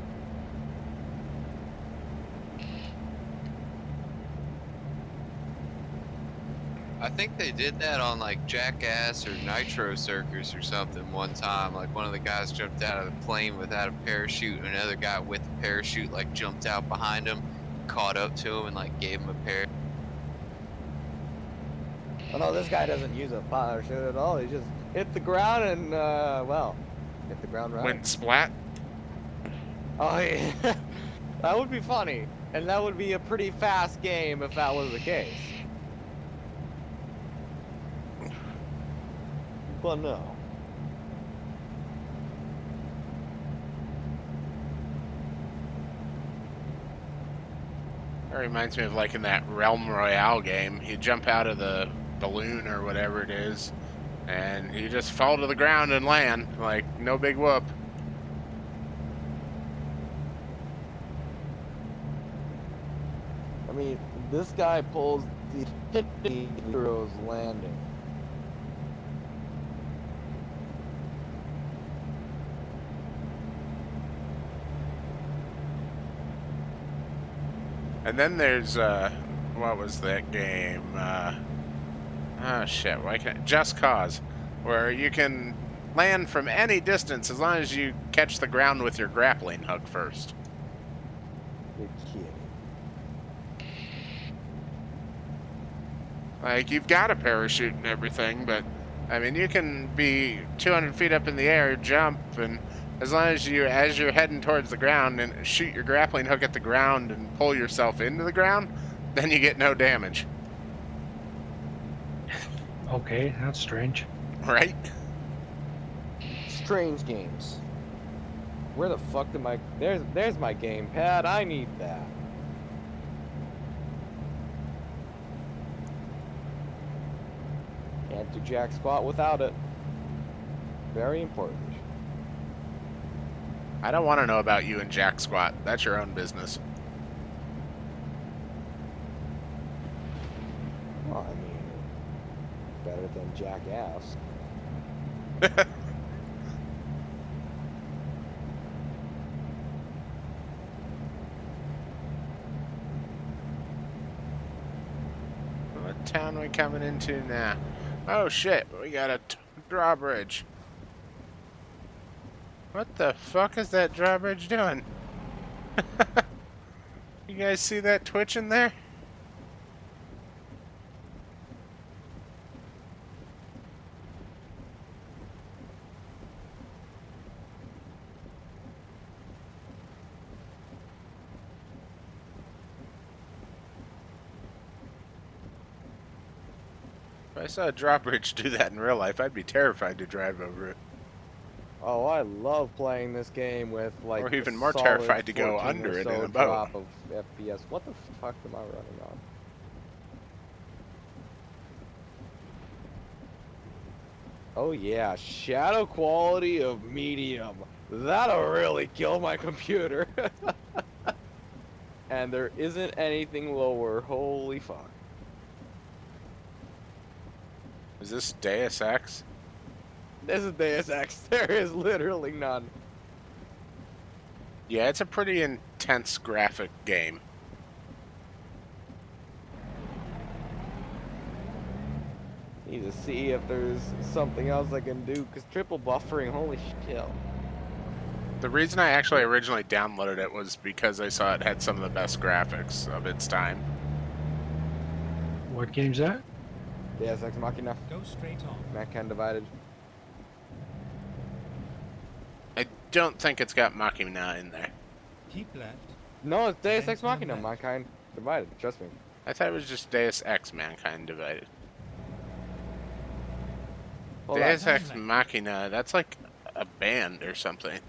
I think they did that on like Jackass or Nitro Circus or something one time. Like one of the guys jumped out of the plane without a parachute, and another guy with a parachute like jumped out behind him, caught up to him, and like gave him a parachute. Oh no, this guy doesn't use a parachute at all. He just hit the ground and, well, hit the ground running. Went splat. Oh yeah, that would be funny. And that would be a pretty fast game if that was the case. But no. That reminds me of like in that Realm Royale game. You jump out of the balloon or whatever it is, and you just fall to the ground and land. Like, no big whoop. I mean, this guy pulls the hero's landing. And then there's, what was that game? Oh shit, why can't... Just Cause, where you can land from any distance as long as you catch the ground with your grappling hook first. You're kidding. Like, you've got a parachute and everything, but, I mean, you can be 200 feet up in the air, jump, and as long as you're heading towards the ground and shoot your grappling hook at the ground and pull yourself into the ground, then you get no damage. Okay, that's strange. Right? Strange games. Where the fuck did my... There's my gamepad. I need that. Can't do jack squat without it. Very important. I don't want to know about you and Jack Squat. That's your own business. Well, I mean, better than jackass. What town are we coming into now? Oh shit, we got a drawbridge. What the fuck is that drawbridge doing? You guys see that twitching there? If I saw a drawbridge do that in real life, I'd be terrified to drive over it. Oh, I love playing this game with like. Or even more solid terrified to go 14 under or it so in a boat. drop of FPS. What the fuck am I running on? Oh yeah, shadow quality of medium. That'll really kill my computer. And there isn't anything lower. Holy fuck. Is this Deus Ex? This is Deus Ex. There is literally none. Yeah, it's a pretty intense graphic game. Need to see if there's something else I can do, because triple buffering, holy shit. The reason I actually originally downloaded it was because I saw it had some of the best graphics of its time. What game's that? Deus Ex Machina. Go straight on. Mankind Divided. I don't think it's got Machina in there. Keep left. No, it's Deus Then Ex turn Machina. left. Mankind Divided. Trust me. I thought it was just Deus Ex Mankind Divided. Hold Deus on. Ex Machina, that's like a band or something.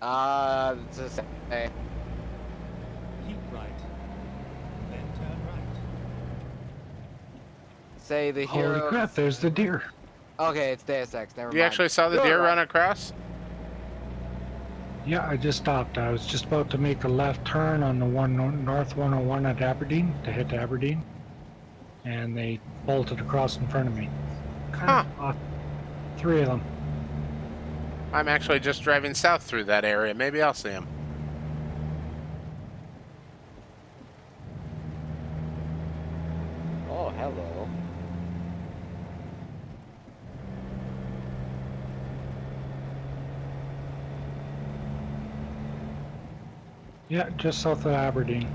Just say. Keep right. Then turn right. Say the Holy hero. crap, there's the deer. Okay, it's Deus Ex. Never mind. You actually saw the You're deer right. run across? Yeah, I just stopped. I was just about to make a left turn on the North 101 at Aberdeen to hit Aberdeen, and they bolted across in front of me. Huh. Three of them. I'm actually just driving south through that area. Maybe I'll see him. Oh, hello. Yeah, just south of Aberdeen.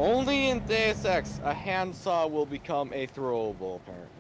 Only in Deus Ex, a handsaw will become a throwable, apparently.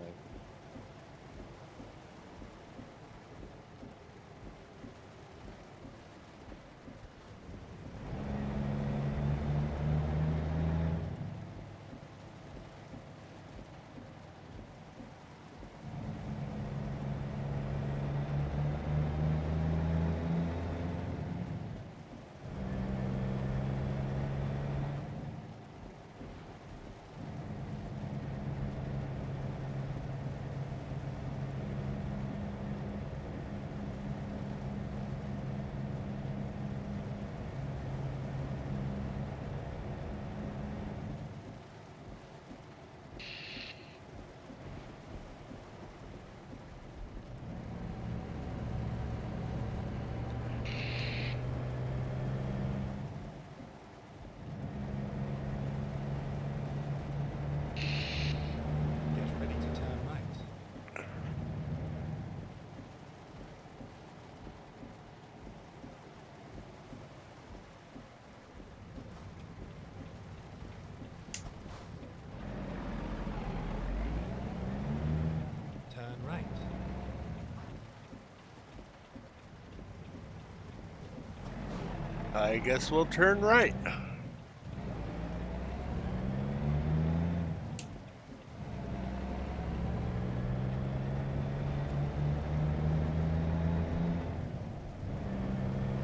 Get ready to turn right. Turn right. I guess we'll turn right.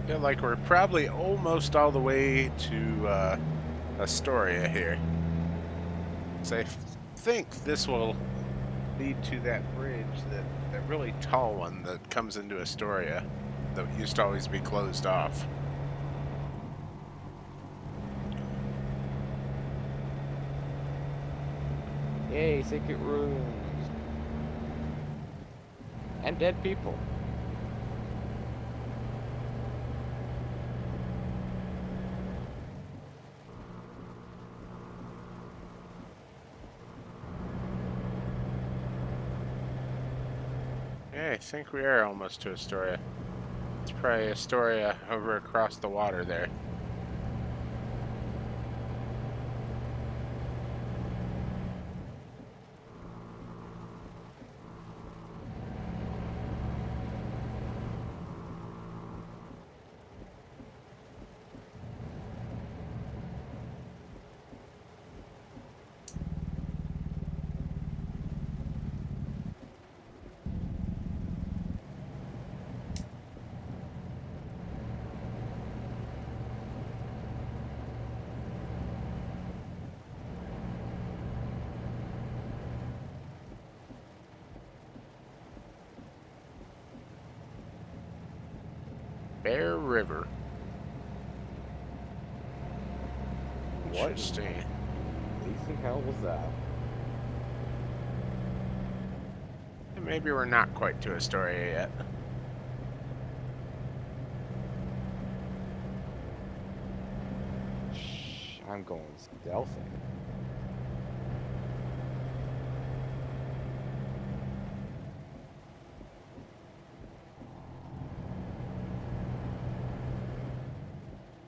Feel like we're probably almost all the way to Astoria here. So I think this will lead to that bridge, that really tall one that comes into Astoria that used to always be closed off. Yay, secret rooms. And dead people. Yeah, I think we are almost to Astoria. It's probably Astoria over across the water there. Bear River. What Interesting. in hell was that? Maybe we're not quite to Astoria yet. Shh, I'm going stealthy.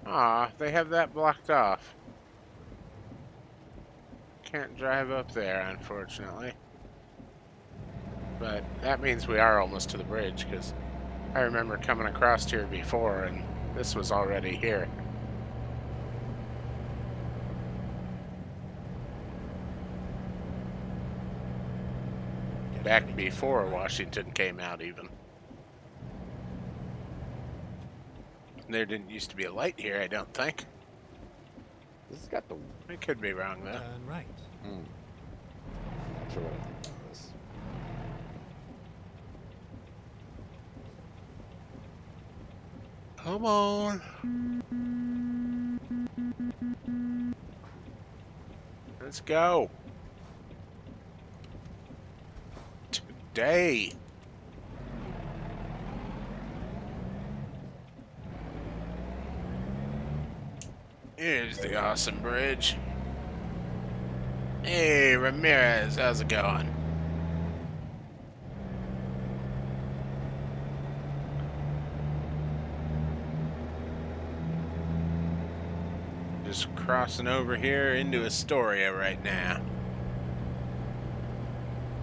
Aw, they have that blocked off. Can't drive up there, unfortunately. But that means we are almost to the bridge, because I remember coming across here before, and this was already here. Get Back ready to before turn right. Washington came out, even. There didn't used to be a light here, I don't think. This has got the. I could be wrong, though. Turn right. Not sure what I think about this. Come on. Let's go. Today. Here's the awesome bridge. Hey, Ramirez, how's it going? Just crossing over here into Astoria right now.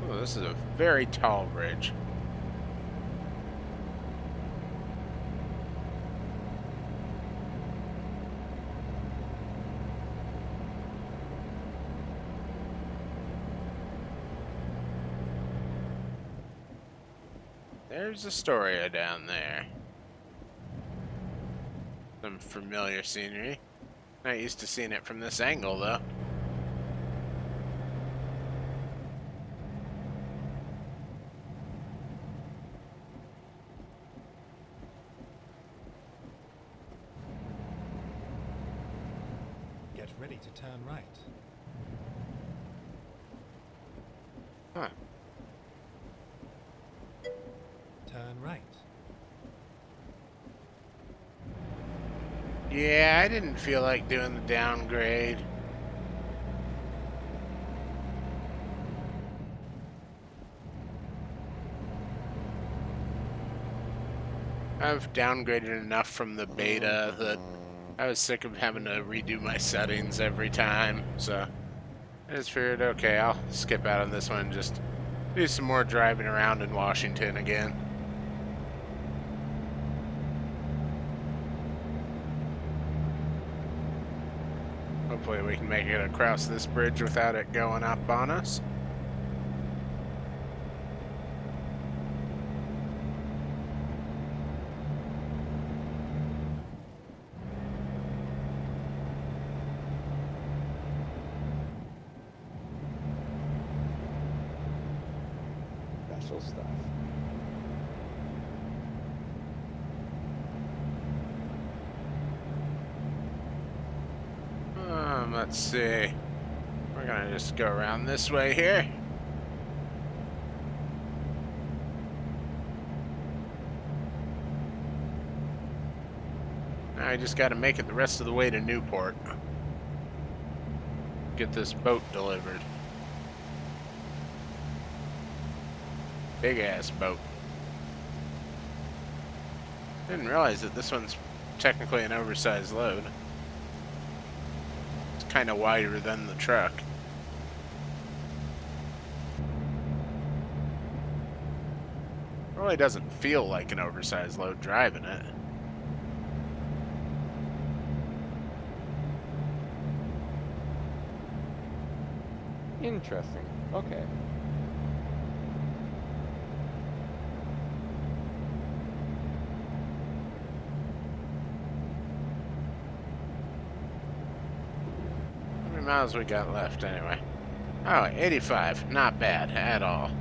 Oh, this is a very tall bridge. There's Astoria down there. Some familiar scenery. Not used to seeing it from this angle, though. Get ready to turn right. Huh. Turn right. Yeah, I didn't feel like doing the downgrade. I've downgraded enough from the beta that I was sick of having to redo my settings every time, so I just figured, okay, I'll skip out on this one and just do some more driving around in Washington again. Hopefully we can make it across this bridge without it going up on us. Special stuff. Let's see. We're gonna just go around this way here. Now I just gotta make it the rest of the way to Newport. Get this boat delivered. Big ass boat. Didn't realize that this one's technically an oversized load. It's kind of wider than the truck. Really doesn't feel like an oversized load driving it. Interesting. Okay. How many miles we got left anyway? Oh, 85. Not bad at all.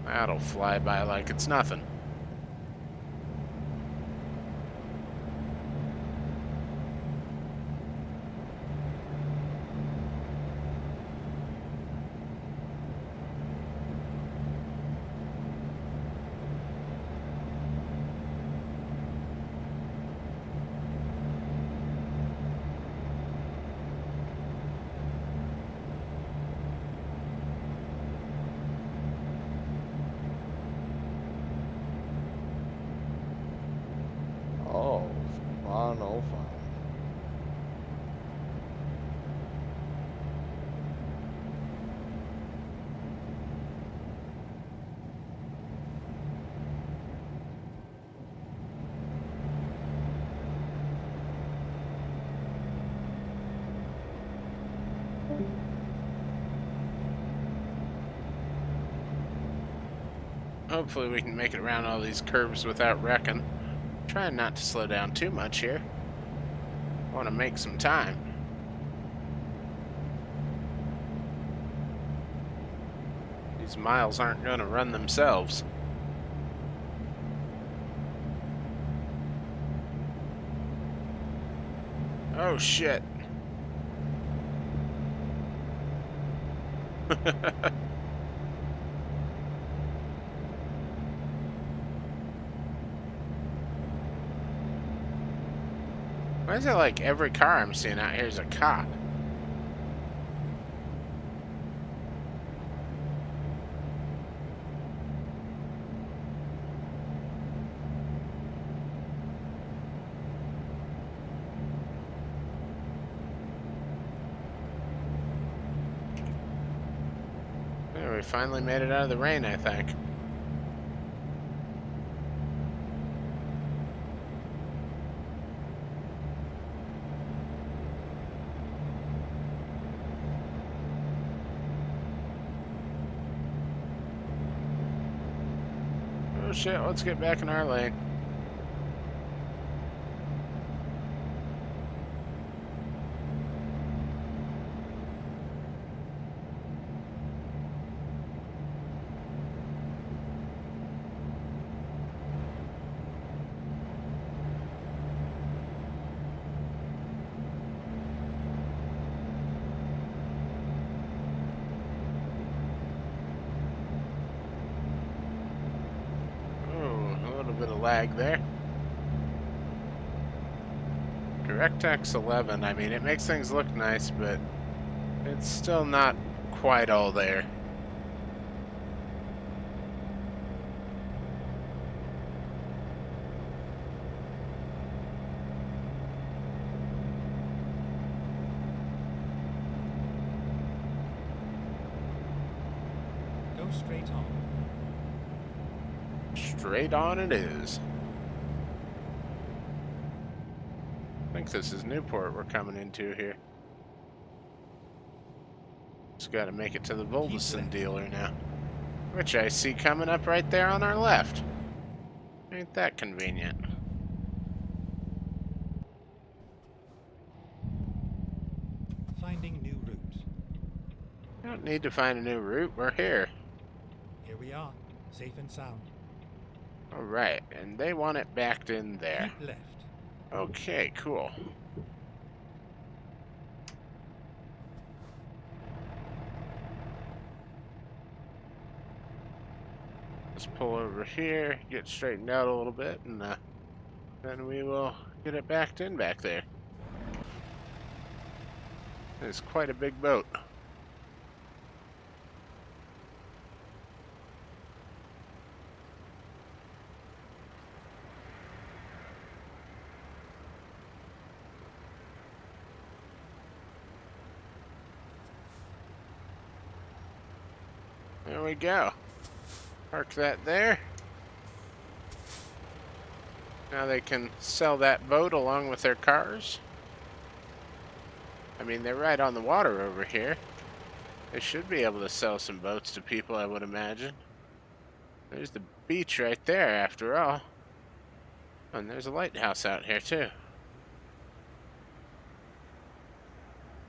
That'll fly by like it's nothing. Oh, fun, oh fun. Hopefully we can make it around all these curves without wrecking. Trying not to slow down too much here. Want to make some time. These miles aren't going to run themselves. Oh shit. Why is it like every car I'm seeing out here is a cop? finally made it out of the rain, I think. Oh shit, let's get back in our lane. Bit of lag there. DirectX 11, I mean, it makes things look nice, but it's still not quite all there. Go straight on. Straight on it is. I think this is Newport we're coming into here. Just got to make it to the Voldeson dealer now, which I see coming up right there on our left. Ain't that convenient? Finding new route. Don't need to find a new route. We're here. Here we are, safe and sound. All right, and they want it backed in there. Keep left. Okay, cool. Let's pull over here, get straightened out a little bit, and then we will get it backed in back there. It's quite a big boat. There we go. Park that there. Now they can sell that boat along with their cars. I mean, they're right on the water over here. They should be able to sell some boats to people, I would imagine. There's the beach right there, after all. And there's a lighthouse out here, too.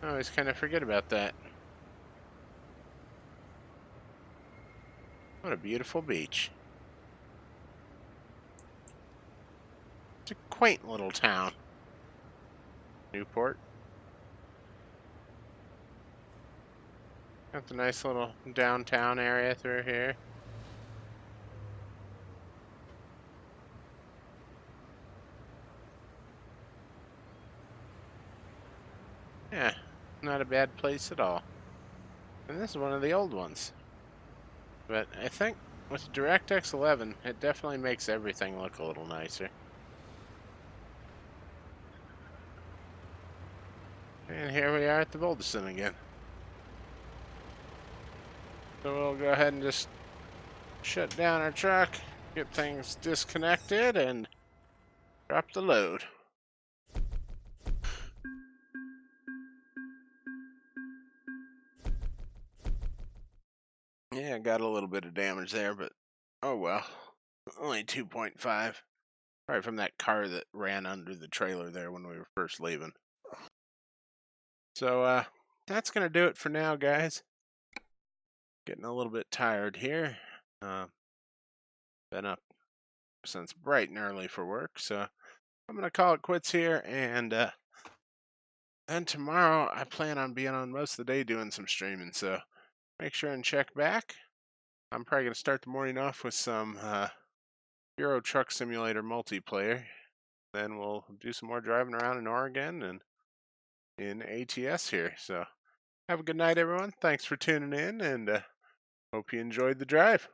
I always kind of forget about that. What a beautiful beach. It's a quaint little town. Newport. Got the nice little downtown area through here. Yeah, not a bad place at all. And this is one of the old ones. But I think with DirectX 11, it definitely makes everything look a little nicer. And here we are at the Voldeson again. So we'll go ahead and just shut down our truck, get things disconnected, and drop the load. Yeah, got a little bit of damage there, but oh well. Only 2.5. Probably from that car that ran under the trailer there when we were first leaving. So, that's going to do it for now, guys. Getting a little bit tired here. Been up since bright and early for work, so I'm going to call it quits here, and then tomorrow I plan on being on most of the day doing some streaming, so make sure and check back. I'm probably going to start the morning off with some Euro Truck Simulator multiplayer. Then we'll do some more driving around in Oregon and in ATS here. So have a good night, everyone. Thanks for tuning in, and hope you enjoyed the drive.